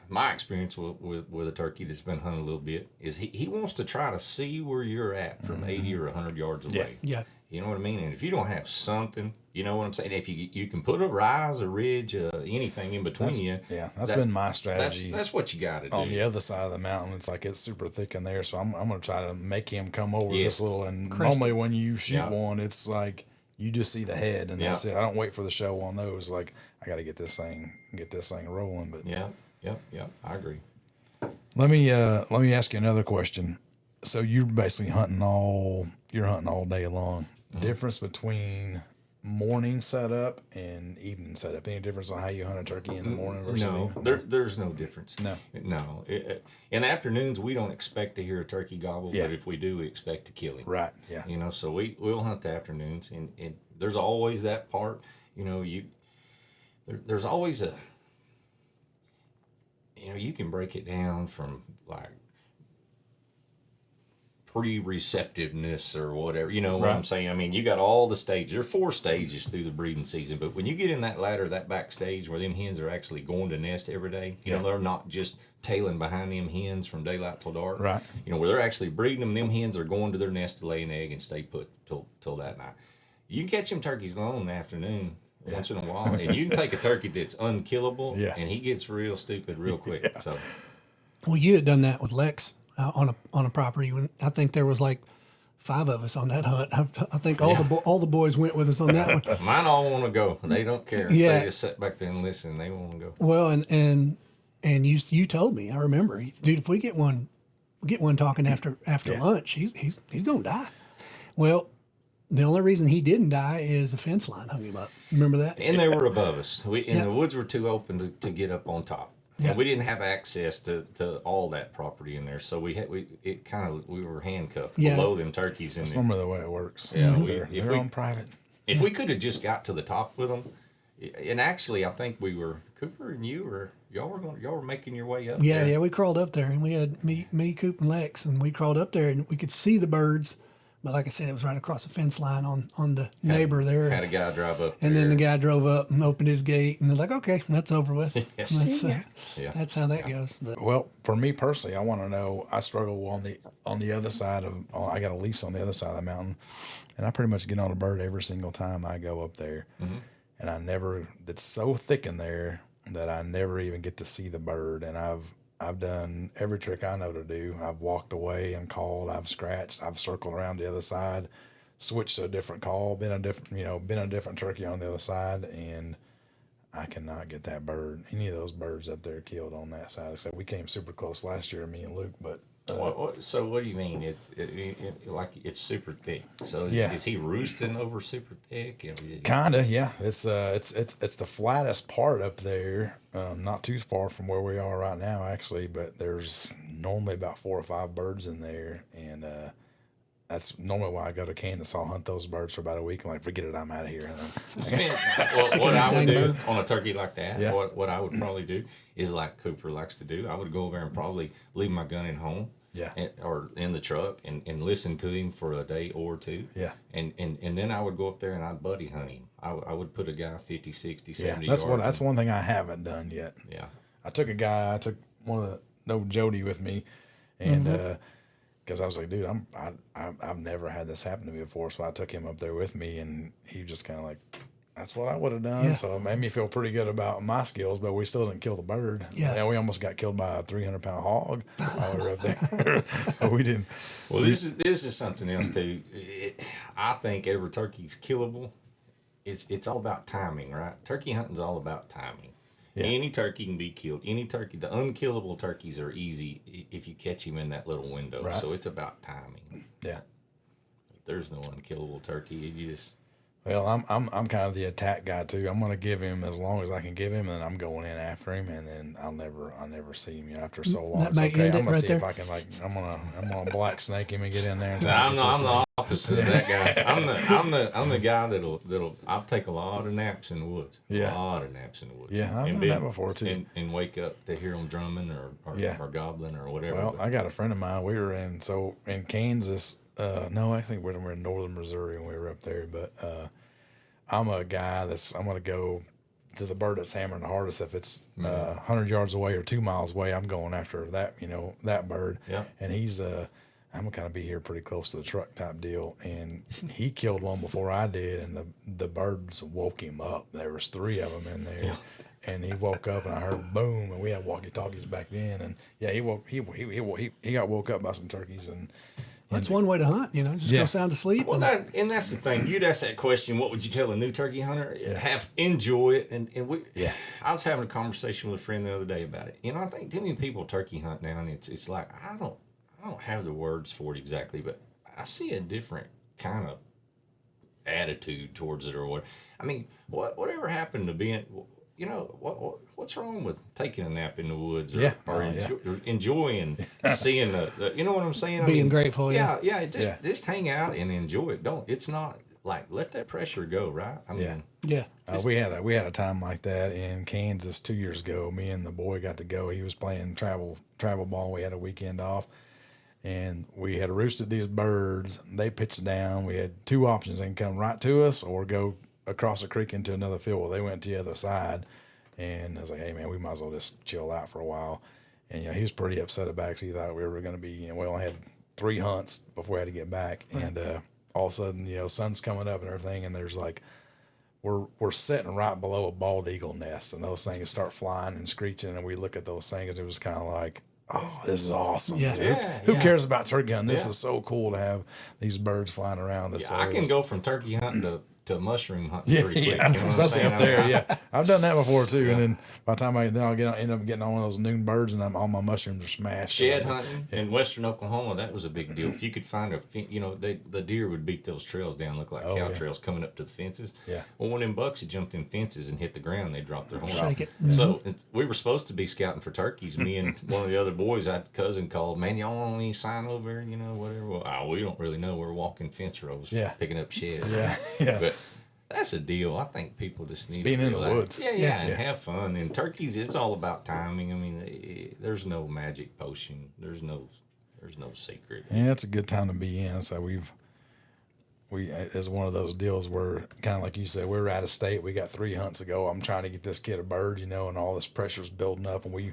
My experience with a turkey that's been hunted a little bit is he wants to try to see where you're at from 80 or 100 yards away. Yeah. You know what I mean? And if you don't have something, you know what I'm saying? If you can put a rise, a ridge, anything in between you. Yeah, that's been my strategy. That's what you got to do. On the other side of the mountain, it's like it's super thick in there, so I'm going to try to make him come over this little. And normally when you shoot one, it's like you just see the head, and that's it. I don't wait for the show on those. Like I got to get this thing rolling. But I agree. Let me ask you another question. So you're basically hunting all day long. Difference between morning setup and evening setup? Any difference on how you hunt a turkey in the morning versus evening? There's no difference. No. In the afternoons, we don't expect to hear a turkey gobble, but if we do, we expect to kill him. Right. Yeah. You know, so we'll hunt the afternoons, and there's always that part. You know, there's always a. You know, you can break it down from like pre-receptiveness or whatever, you know what I'm saying? I mean, you got all the stages. There are 4 stages through the breeding season, but when you get in that ladder, that back stage where them hens are actually going to nest every day, you know, they're not just tailing behind them hens from daylight till dark. Right. You know, where they're actually breeding them hens are going to their nest to lay an egg and stay put till that night. You can catch them turkeys alone in the afternoon once in a while, and you can take a turkey that's unkillable, and he gets real stupid real quick. So, well, you had done that with Lex on a property when I think there was like 5 of us on that hunt. I think all the boys went with us on that one. Mine all want to go. They don't care. Yeah. They just sit back there and listen. They want to go. Well, and you told me, I remember, dude, if we get one talking after lunch, he's gonna die. Well, the only reason he didn't die is the fence line hung him up. Remember that? And they were above us. The woods were too open to get up on top. Yeah. And we didn't have access to all that property in there, so we were handcuffed below them turkeys in there. That's normally the way it works. Yeah, they're on private. If we could have just got to the top with them, and actually, I think we were Cooper and y'all were making your way up. Yeah, we crawled up there, and we had me, Coop, and Lex, and we crawled up there, and we could see the birds. But like I said, it was right across the fence line on the neighbor there. Had a guy drive up there. And then the guy drove up and opened his gate, and they're like, okay, that's over with. Yes. That's how that goes. But Well, for me personally, I want to know. I struggle on the other side of. I got a lease on the other side of the mountain, and I pretty much get on a bird every single time I go up there. And I never. It's so thick in there that I never even get to see the bird. And I've done every trick I know to do. I've walked away and called. I've scratched. I've circled around the other side, switched to a different call. Been a different turkey on the other side, and I cannot get that bird. Any of those birds up there killed on that side. Except we came super close last year, me and Luke. But so what do you mean? Like it's super thick. So is he roosting over super thick? Kinda, yeah. It's the flattest part up there, not too far from where we are right now, actually. But there's normally about 4 or 5 birds in there, and that's normally why I go to Kansas. I'll hunt those birds for about a week. I'm like, forget it, I'm out of here. What I would do on a turkey like that, what I would probably do is like Cooper likes to do. I would go over there and probably leave my gun at home. Or in the truck and listen to him for a day or two. And then I would go up there and I'd buddy hunt him. I would put a guy 50, 60, 70 yards. That's one thing I haven't done yet. I took one of the Jody with me, and because I was like, dude, I've never had this happen to me before, so I took him up there with me, and he just kind of like, that's what I would have done. So it made me feel pretty good about my skills, but we still didn't kill the bird. We almost got killed by a 300-pound hog while we were up there. But we didn't. Well, this is something else too. I think every turkey's killable. It's all about timing, right? Turkey hunting's all about timing. Any turkey can be killed. Any turkey, the unkillable turkeys are easy if you catch him in that little window. Right. So it's about timing. There's no unkillable turkey. You just. Well, I'm kind of the attack guy too. I'm gonna give him as long as I can give him, and I'm going in after him, and then I'll never see him after so long. It's okay. I'm gonna see if I can I'm gonna black snake him and get in there. And I'm the opposite of that guy. I'm the guy that'll I'll take a lot of naps in the woods. A lot of naps in the woods. I've done that before too. And wake up to hear them drumming or gobbling or whatever. Well, I got a friend of mine. We were in Kansas. No, I think we're in northern Missouri when we were up there. But I'm a guy I'm going to go to the bird that's hammering the hardest. If it's 100 yards away or 2 miles away, I'm going after that, that bird. And he's I'm going to kind of be here pretty close to the truck type deal. And he killed one before I did, and the birds woke him up. There was 3 of them in there. And he woke up, and I heard boom, and we had walkie-talkies back then. And he got woke up by some turkeys. And that's one way to hunt, just go sound asleep. Well, that's the thing. You'd ask that question, what would you tell a new turkey hunter? Enjoy it. And I was having a conversation with a friend the other day about it. I think too many people turkey hunt now, and it's like, I don't have the words for it exactly, but I see a different kind of attitude towards it or what. I mean, whatever happened to being, what's wrong with taking a nap in the woods or enjoying seeing the you know what I'm saying? Being grateful. Just hang out and enjoy it. It's not like, let that pressure go, right? I mean, we had a time like that in Kansas 2 years ago. Me and the boy got to go. He was playing travel ball. We had a weekend off, and we had roosted these birds. They pitched down. We had 2 options: they can come right to us or go across the creek into another field. Well, they went to the other side, and I was like, hey man, we might as well just chill out for a while. And he was pretty upset about it because he thought we were going to be, we only had 3 hunts before we had to get back. And all of a sudden, sun's coming up and everything, and there's like, we're sitting right below a bald eagle nest, and those things start flying and screeching, and we look at those things, and it was kind of like, oh, this is awesome. Who cares about turkey hunting? This is so cool to have these birds flying around us. I can go from turkey hunting to mushroom hunting pretty quick. Especially up there. I've done that before too. And then by the time I'll end up getting on one of those noon birds, and all my mushrooms are smashed. Shed hunting in western Oklahoma, that was a big deal. If you could find the deer would beat those trails down, look like cow trails coming up to the fences. Well, when them bucks had jumped in fences and hit the ground, they dropped their horn. Shake it. So we were supposed to be scouting for turkeys. Me and one of the other boys, I had a cousin called, man, y'all want any sign over, whatever. Well, we don't really know. We're walking fence rows, picking up sheds. But that's a deal. I think people just need being to in the woods. And have fun. And turkeys, it's all about timing. I mean, there's no magic potion. There's no secret. Yeah, it's a good time to be in. So it's one of those deals where kind of like you said, we're out of state. We got 3 hunts ago. I'm trying to get this kid a bird, and all this pressure's building up, and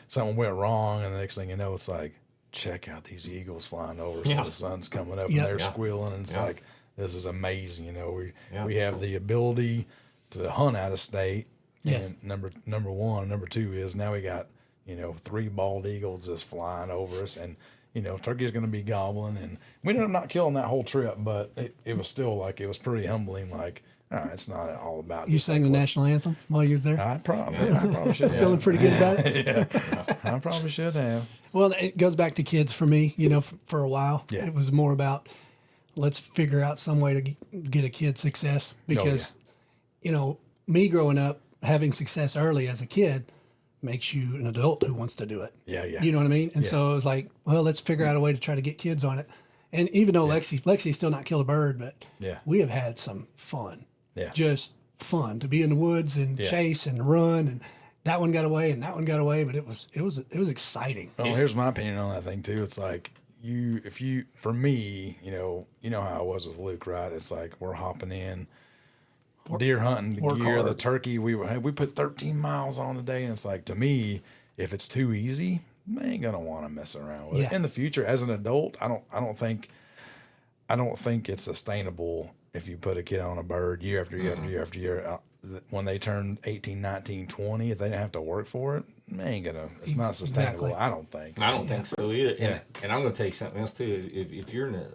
something went wrong, and the next thing you know, it's like, check out these eagles flying over. So the sun's coming up and they're squealing, and it's like, this is amazing. We have the ability to hunt out of state. Yes. And number one, number two is now we got 3 bald eagles just flying over us, and turkey's going to be gobbling, and we ended up not killing that whole trip, but it was still like, it was pretty humbling. Like, it's not all about. You sang the national anthem while you was there. I probably should have. Feeling pretty good about it. I probably should have. Well, it goes back to kids for me. For a while, it was more about, let's figure out some way to get a kid success, because me growing up having success early as a kid makes you an adult who wants to do it. Yeah. You know what I mean? And so it was like, well, let's figure out a way to try to get kids on it. And even though Lexi's still not killed a bird, but we have had some fun. Yeah. Just fun to be in the woods and chase and run, and that one got away and that one got away, but it was exciting. Well, here's my opinion on that thing too. It's like, for me, how I was with Luke, right? It's like, we're hopping in, deer hunting gear, the turkey. We put 13 miles on today, and it's like, to me, if it's too easy, I ain't gonna want to mess around with it. In the future, as an adult, I don't think it's sustainable if you put a kid on a bird year after year after year after year. When they turn 18, 19, 20, if they didn't have to work for it, it's not sustainable. I don't think. I don't think so either. And I'm going to tell you something else too. If you're an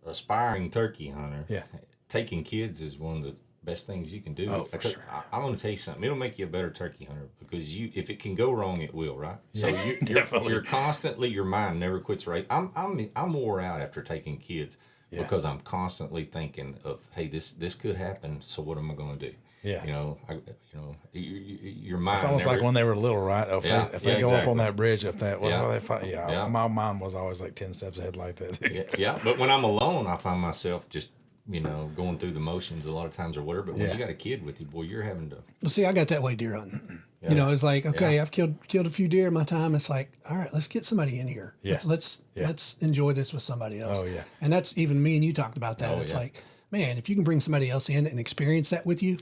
aspiring turkey hunter, taking kids is one of the best things you can do. Oh, for sure. I'm going to tell you something. It'll make you a better turkey hunter, because if it can go wrong, it will, right? So you're constantly, your mind never quits racing. I'm wore out after taking kids, because I'm constantly thinking of, hey, this could happen. So what am I going to do? Yeah. Your mind. It's almost like when they were little, right? If they go up on that bridge, my mom was always like 10 steps ahead like that. Yeah. But when I'm alone, I find myself just, going through the motions a lot of times or whatever. But when you got a kid with you, boy, you're having to. Well, see, I got that way deer hunting. It's like, okay, I've killed a few deer in my time. It's like, all right, let's get somebody in here. Yeah. Let's enjoy this with somebody else. Oh, yeah. And that's, even me and you talked about that. It's like, man, if you can bring somebody else in and experience that with you,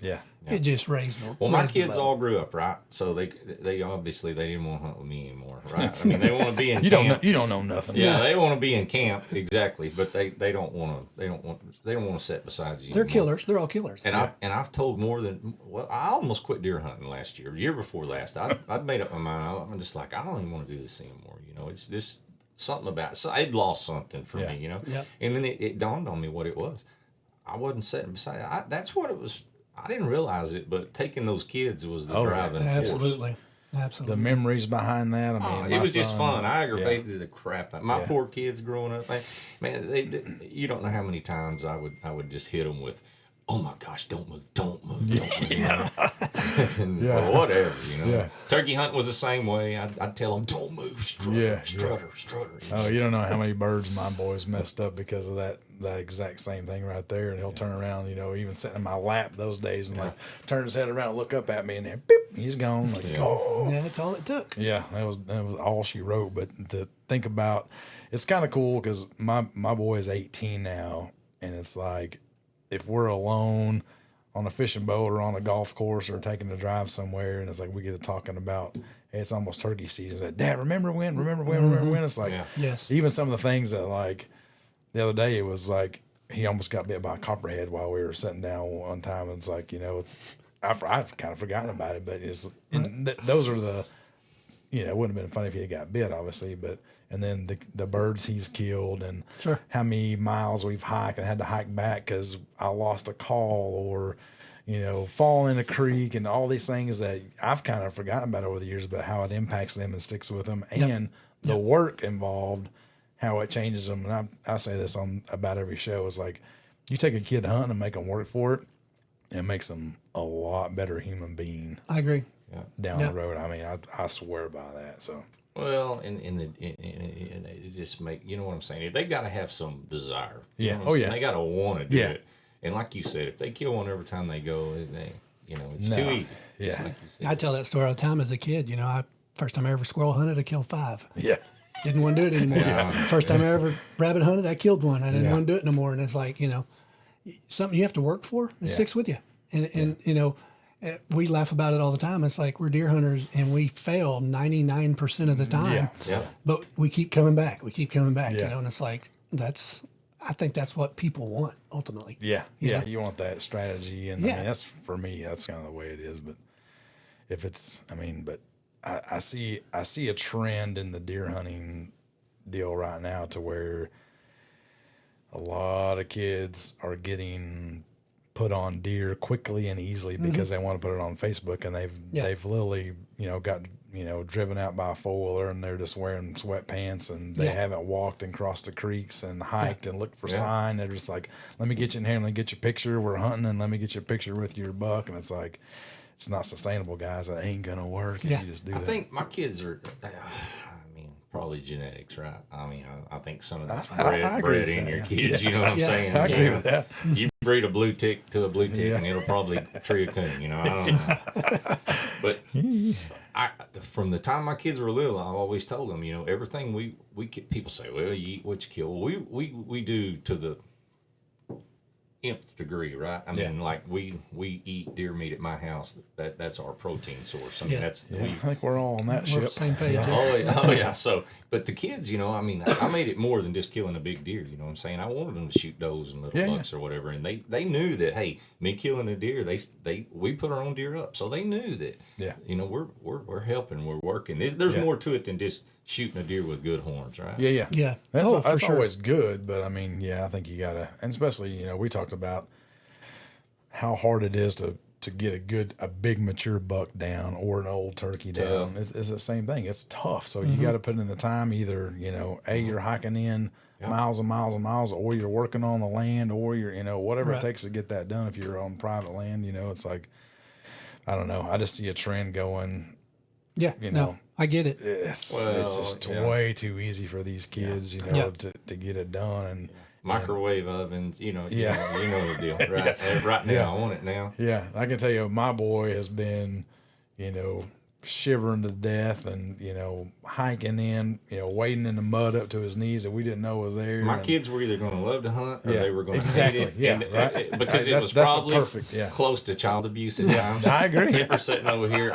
it just raised the. Well, my kids all grew up, right? So they obviously they didn't want to hunt with me anymore, right? I mean, they want to be in camp. You don't know nothing. Yeah, they want to be in camp, exactly, but they don't want to sit beside you. They're killers. They're all killers. And I've told more than, I almost quit deer hunting last year. The year before last, I'd made up my mind. I'm just like, I don't even want to do this anymore. It's just something about. So I'd lost something for me, Yep. And then it dawned on me what it was. I wasn't sitting beside. That's what it was. I didn't realize it, but taking those kids was the driving force. Absolutely. The memories behind that. I mean, it was just fun. I aggravated the crap out. My poor kids growing up, man. You don't know how many times I would just hit them with, "Oh my gosh, don't move, don't move, don't move." And, well, whatever, Turkey hunting was the same way. I'd tell them, "Don't move, strutter." Oh, you don't know how many birds my boys messed up because of that exact same thing right there. And he'll turn around, even sitting in my lap those days, and like turn his head around, and look up at me, and then beep, he's gone. Like, yeah, that's all it took. Yeah, that was all she wrote. But to think about, it's kind of cool because my boy is 18 now, and it's like, if we're alone on a fishing boat or on a golf course or taking a drive somewhere, and it's like we get to talking about, hey, it's almost turkey season. It's like, Dad, remember when? It's like, yes. Even some of the things that, like, the other day, it was like he almost got bit by a copperhead while we were sitting down one time. And it's like, I've kind of forgotten about it, but those are the, it wouldn't have been funny if he had got bit, obviously, but. And then the birds he's killed, and how many miles we've hiked and had to hike back because I lost a call, or, fall in a creek, and all these things that I've kind of forgotten about over the years, about how it impacts them and sticks with them, and the work involved, how it changes them. And I say this on about every show, is like, you take a kid hunting and make them work for it, it makes them a lot better human being. I agree. Down the road. I mean, I swear by that. So. Well, and it just make, you know what I'm saying? They got to have some desire. Yeah. They got to want to do it. And like you said, if they kill one every time they go, it's too easy. Yeah. Like you said. I tell that story all the time as a kid. First time I ever squirrel hunted, I killed 5. Yeah. Didn't want to do it anymore. First time I ever rabbit hunted, I killed 1. I didn't want to do it no more. And it's like, something you have to work for. It sticks with you. And you know, we laugh about it all the time. It's like we're deer hunters and we fail 99% of the time. Yeah. But we keep coming back. We keep coming back. Yeah. You know, and it's like I think that's what people want ultimately. Yeah. You know? You want that strategy. And I mean, that's for me, that's kind of the way it is. But if it's, I mean, but I see a trend in the deer hunting deal right now to where a lot of kids are getting put on deer quickly and easily because they want to put it on Facebook, and they've literally, you know, got, you know, driven out by a four-wheeler and they're just wearing sweatpants and they haven't walked and crossed the creeks and hiked and looked for sign. They're just like, let me get you in here and let me get your picture. We're hunting and let me get you a picture with your buck. And it's like, it's not sustainable, guys. It ain't gonna work if you just do that. I think my kids are, I mean, probably genetics, right? I mean, I think some of that's bred in your kids. You know what I'm saying? I agree with that. You breed a blue tick to a blue tick, and it'll probably tree a coon. You know, I don't know. But from the time my kids were little, I've always told them, you know, everything we people say, well, you eat what you kill. Well, we do to the nth degree, right? I mean, like we eat deer meat at my house. That's our protein source. I mean, I think we're all on that We're ship. the same page. Oh yeah. So, but the kids, you know, I mean, I made it more than just killing a big deer. You know what I'm saying? I wanted them to shoot does and little bucks or whatever, and they knew that. Hey, me killing a deer, we put our own deer up, so they knew that. Yeah. You know, we're helping, we're working. There's more to it than just shooting a deer with good horns, right? Yeah. That's always good, but I mean, I think you gotta, and especially, you know, we talked about how hard it is to get a big mature buck down or an old turkey down. It's the same thing. It's tough. So you got to put in the time. Either, you know, you're hiking in miles and miles and miles, or you're working on the land, or you're, you know, whatever it takes to get that done. If you're on private land, you know, it's like, I don't know. I just see a trend going. Yeah, you know, I get it. It's just way too easy for these kids, you know, to get it done. And microwave ovens, you know the deal, right? Right now, I want it now. Yeah, I can tell you, my boy has been, you know, shivering to death and, you know, hiking in, you know, wading in the mud up to his knees that we didn't know was there. My kids were either going to love to hunt or they were going to hate it. Because it was that's probably perfect, close to child abuse at times. I agree. People sitting over here.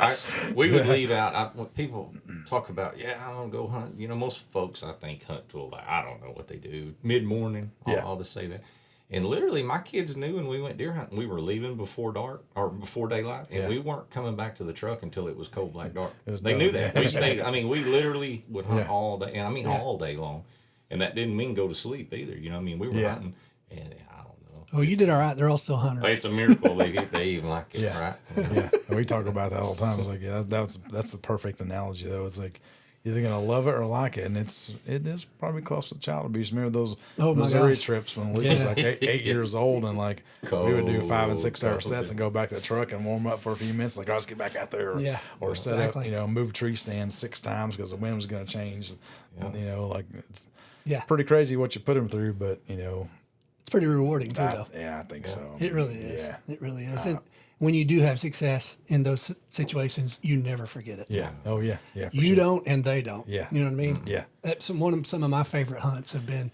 We would leave out. When people talk about, I'm going to go hunt. You know, most folks, I think, hunt till, like, I don't know what they do, mid-morning. I'll just say that. And literally, my kids knew when we went deer hunting, we were leaving before dark or before daylight, and we weren't coming back to the truck until it was cold black dark. They knew that. We stayed. I mean, we literally would hunt all day, and I mean all day long, and that didn't mean go to sleep either. You know, what I mean, we were hunting, and I don't know. Oh, you did all right. They're all still hunters. It's a miracle they even like it, right? Yeah, we talk about that all the time. It's like, that's the perfect analogy though. It's like, either gonna love it or like it, and it is probably close to child abuse. Remember those Missouri trips when Luke was like 8 years old, and like we would do 5 and 6 hour sets and go back to the truck and warm up for a few minutes. Like, let's get back out there, or set up, you know, move tree stands 6 times because the wind was gonna change. You know, like it's pretty crazy what you put them through, but you know, it's pretty rewarding too, though. Yeah, I think so. It really is. Yeah, it really is. And when you do have success in those situations, you never forget it. Yeah. Oh, yeah. Yeah. You don't, and they don't. Yeah. You know what I mean? Yeah. That's some of my favorite hunts have been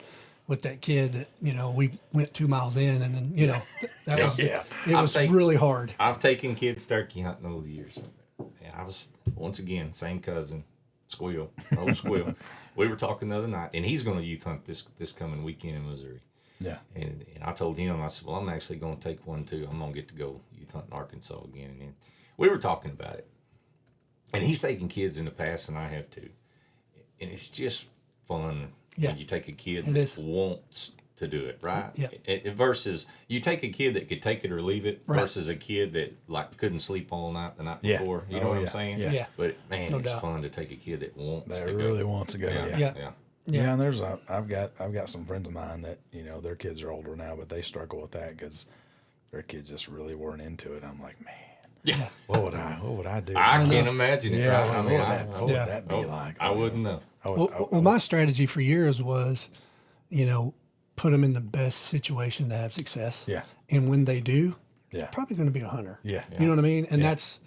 with that kid that, you know, we went 2 miles in, and then, you know, that was it was really hard. I've taken kids turkey hunting over the years. And I was, once again, same cousin, Squeal, old Squeal. We were talking the other night, and he's going to youth hunt this coming weekend in Missouri. Yeah. And I told him, I said, well, I'm actually going to take one too. I'm going to get to go youth hunt in Arkansas again. And we were talking about it. And he's taken kids in the past, and I have too. And it's just fun when you take a kid that wants to do it, right? Yeah. Versus you take a kid that could take it or leave it versus a kid that like couldn't sleep all night the night before. You know what I'm saying? Yeah. But man, it's fun to take a kid that wants to really go. wants to go. Yeah, and I've got some friends of mine that, you know, their kids are older now, but they struggle with that because their kids just really weren't into it. I'm like, man, what would I do? I can't imagine it. Right? What would that be like? I wouldn't know. Well, my strategy for years was, you know, put them in the best situation to have success. Yeah. And when they do, they're probably going to be a hunter. Yeah. You know what I mean? And that's,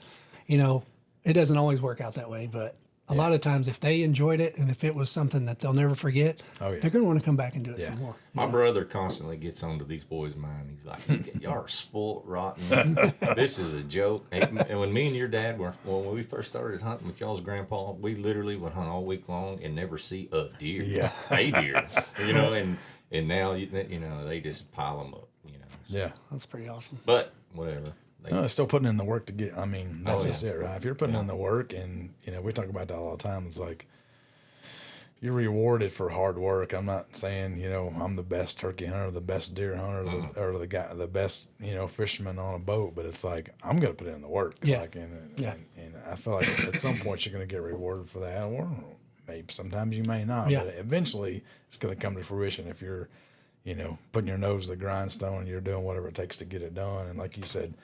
you know, it doesn't always work out that way, but a lot of times if they enjoyed it and if it was something that they'll never forget, they're going to want to come back and do it some more. My brother constantly gets onto these boys' mind. He's like, y'all are spoiled rotten. This is a joke. And when me and your dad when we first started hunting with y'all's grandpa, we literally would hunt all week long and never see a deer. Yeah. A deer. You know, and now, you know, they just pile them up, you know. Yeah. That's pretty awesome. But whatever. No, still putting in the work to get. I mean, that's just it, right? If you're putting in the work, and you know, we talk about that all the time. It's like you're rewarded for hard work. I'm not saying, you know, I'm the best turkey hunter, the best deer hunter, or the best, you know, fisherman on a boat. But it's like I'm gonna put in the work. Yeah. Like, and I feel like at some point you're gonna get rewarded for that, or maybe sometimes you may not. Yeah. But eventually it's gonna come to fruition if you're, you know, putting your nose to the grindstone and you're doing whatever it takes to get it done. And like you said,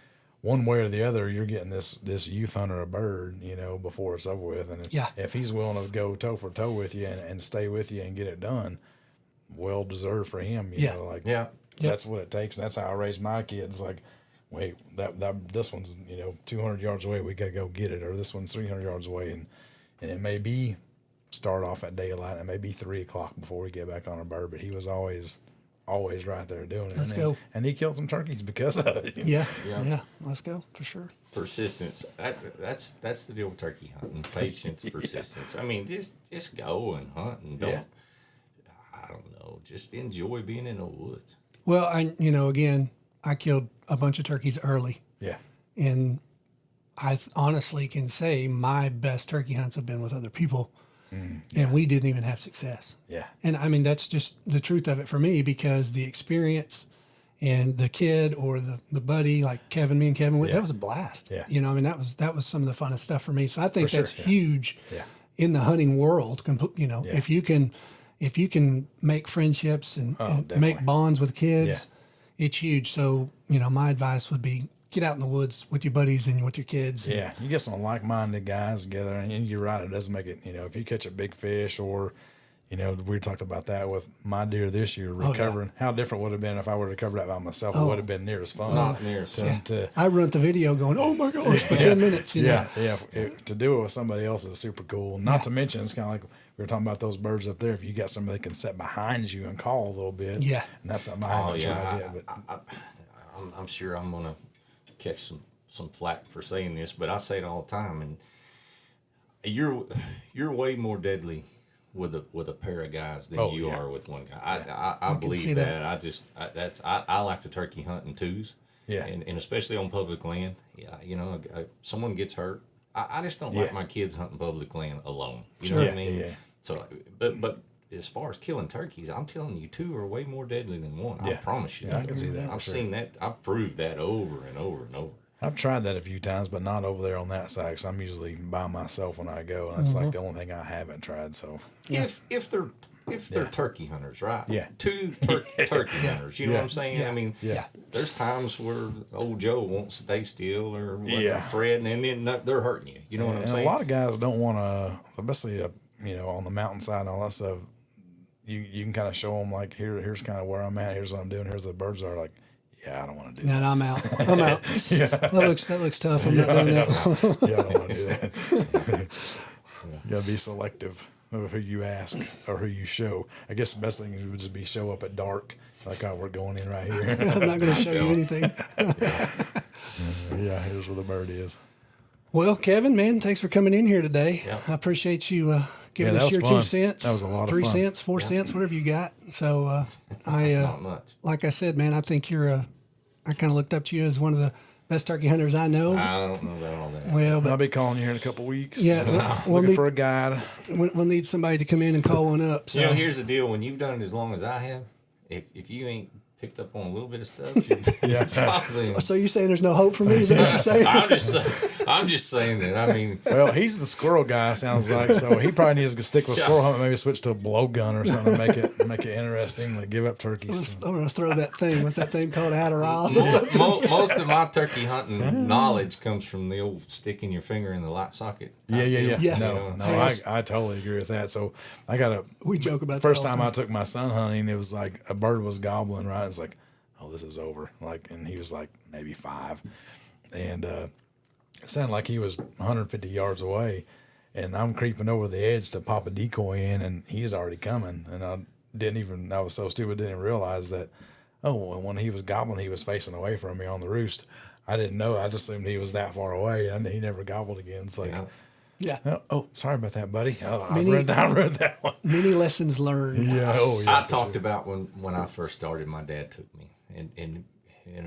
one way or the other, you're getting this youth hunter a bird, you know, before it's over with. And if he's willing to go toe for toe with you and stay with you and get it done, well deserved for him. You know, like that's what it takes. That's how I raised my kids. Like, wait, that this one's, you know, 200 yards away. We got to go get it, or this one's 300 yards away, and it may be start off at daylight. It may be 3 o'clock before we get back on our bird, but he was always right there doing it. Let's go. And he killed some turkeys because of it. Yeah. Let's go for sure. Persistence. That's the deal with turkey hunting. Patience, persistence. I mean, just go and hunt and don't. I don't know. Just enjoy being in the woods. Well, again, I killed a bunch of turkeys early. Yeah. And I honestly can say my best turkey hunts have been with other people. And we didn't even have success. Yeah. And I mean, that's just the truth of it for me, because the experience and the kid or the buddy, like me and Kevin, that was a blast. Yeah. You know, I mean, that was some of the funnest stuff for me. So I think that's sure. huge in the hunting world. You know, if you can make friendships and make bonds with kids, it's huge. So, you know, my advice would be, get out in the woods with your buddies and with your kids. Yeah, you get some like-minded guys together, and you're right, it doesn't make it, you know, if you catch a big fish or, you know, we talked about that with my deer this year, recovering. How different would it have been if I would have covered that by myself? It would have been near as fun. Not near as fun. I run the video going, oh my gosh, for 10 minutes. You know? To do it with somebody else is super cool. Not to mention, it's kind of like we were talking about those birds up there. If you got somebody that can sit behind you and call a little bit, and that's something I haven't tried yet. But I'm sure I'm going to catch some flack for saying this, but I say it all the time, and you're way more deadly with a pair of guys than you are with one guy. I believe that. I like to turkey hunt in twos. Yeah. And especially on public land. Yeah, you know, someone gets hurt. I just don't like my kids hunting public land alone. You know what I mean? Yeah. So but as far as killing turkeys, I'm telling you, two are way more deadly than one. I promise you. Yeah, I can see that. I've seen that. I've proved that over and over and over. I've tried that a few times, but not over there on that side, because I'm usually by myself when I go, and that's like the only thing I haven't tried. So if they're turkey hunters, right? Yeah. Two turkey hunters. You know what I'm saying? Yeah. I mean, there's times where old Joe won't stay still or Fred, and then they're hurting you. You know what I'm saying? A lot of guys don't want to, especially you know, on the mountainside and all that stuff. You can kind of show them, like, here's kind of where I'm at. Here's what I'm doing. Here's the birds are. Like, I don't want to do that. No, I'm out. That looks tough. I'm not doing that. I don't want to do that. You got to be selective of who you ask or who you show. I guess the best thing would just be show up at dark, like how we're going in right here. I'm not going to show you anything. Here's where the bird is. Well, Kevin, man, thanks for coming in here today. Yeah. I appreciate you giving us your fun. 2 cents. That was a lot of 3 fun. 3 cents, 4 cents, whatever you got. So not much. Like I said, man, I think I kind of looked up to you as one of the best turkey hunters I know. I don't know about all that. Well, but I'll be calling you here in a couple of weeks. Yeah, looking for a guide. We'll need somebody to come in and call one up. So. You know, here's the deal: when you've done it as long as I have, if you ain't picked up on a little bit of stuff, you're probably. So you're saying there's no hope for me? Is that what you're saying? I'm just saying that. I mean, well, he's the squirrel guy. Sounds like, so he probably needs to stick with squirrel hunting. Maybe switch to a blowgun or something. Make it interesting. Like, give up turkeys. I'm gonna throw that thing. What's that thing called? Adderall. Most of my turkey hunting knowledge comes from the old sticking your finger in the light socket. Yeah. No, I totally agree with that. So I got we joke about first time I took my son hunting. It was like a bird was gobbling. Right, it's like, oh, this is over. Like, and he was like maybe 5, and it sounded like he was 150 yards away. and I'm creeping over the edge to pop a decoy in, and he's already coming. And I was so stupid, didn't realize that, when he was gobbling, he was facing away from me on the roost. I didn't know. I just assumed he was that far away, and he never gobbled again. It's like, yeah. Oh, sorry about that, buddy. I read that one. Many lessons learned. Yeah. I talked about when I first started, my dad took me, and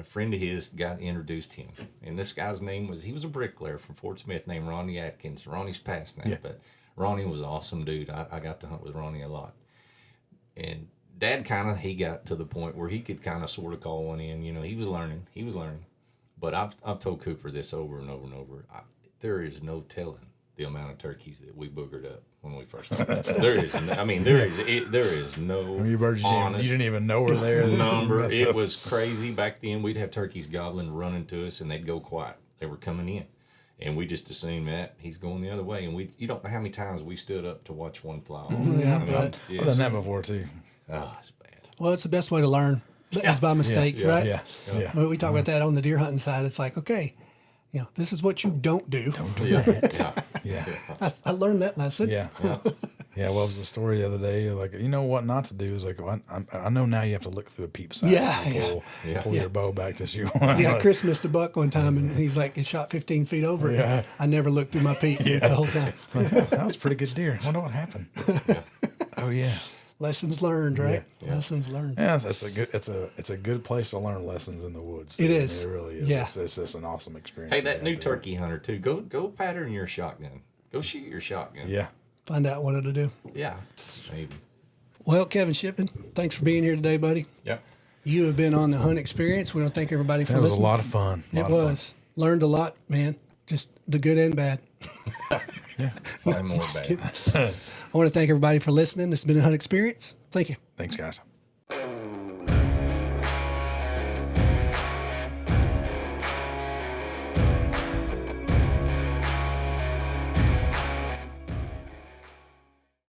a friend of his introduced him. And this guy's name he was a bricklayer from Fort Smith named Ronnie Atkins. Ronnie's passed now, but Ronnie was an awesome dude. I got to hunt with Ronnie a lot. And Dad he got to the point where he could kind of sort of call one in. He was learning. But I've told Cooper this over and over and over. There is no telling the amount of turkeys that we boogered up when we first started. There is no you didn't even know were there. Number. It was crazy back then. We'd have turkeys gobbling, running to us, and they'd go quiet. They were coming in, and we just assumed that he's going the other way. And you don't know how many times we stood up to watch one fly off. I've done that before too. Oh, it's bad. Well, it's the best way to learn. It's by mistake, right? Yeah. When we talk about that on the deer hunting side, it's like, okay, this is what you don't do. Yeah. I learned that lesson. Yeah. Yeah. What was the story the other day? Like, what not to do is like, I know now you have to look through a peep sight. Pull your bow back to shoot one. Yeah, Chris missed a buck one time, and he's like, it shot 15 feet over. Yeah. I never looked through my peep the whole time. That was a pretty good deer. I wonder what happened. Oh yeah. Lessons learned, right? Yeah. Lessons learned. Yeah, it's a good place to learn lessons in the woods. It is. It really is. Yeah. It's just an awesome experience. Hey, that new turkey hunter too. Go pattern your shotgun. Go shoot your shotgun. Yeah. Find out what it'll do. Yeah. Maybe. Well, Kevin Shipman, thanks for being here today, buddy. Yep. You have been on the Hunt Experience. We want to thank everybody for listening. It was a lot of fun. It was. Learned a lot, man. Just the good and bad. Yeah. Probably more bad. I want to thank everybody for listening. This has been a Hunt Experience. Thank you. Thanks, guys.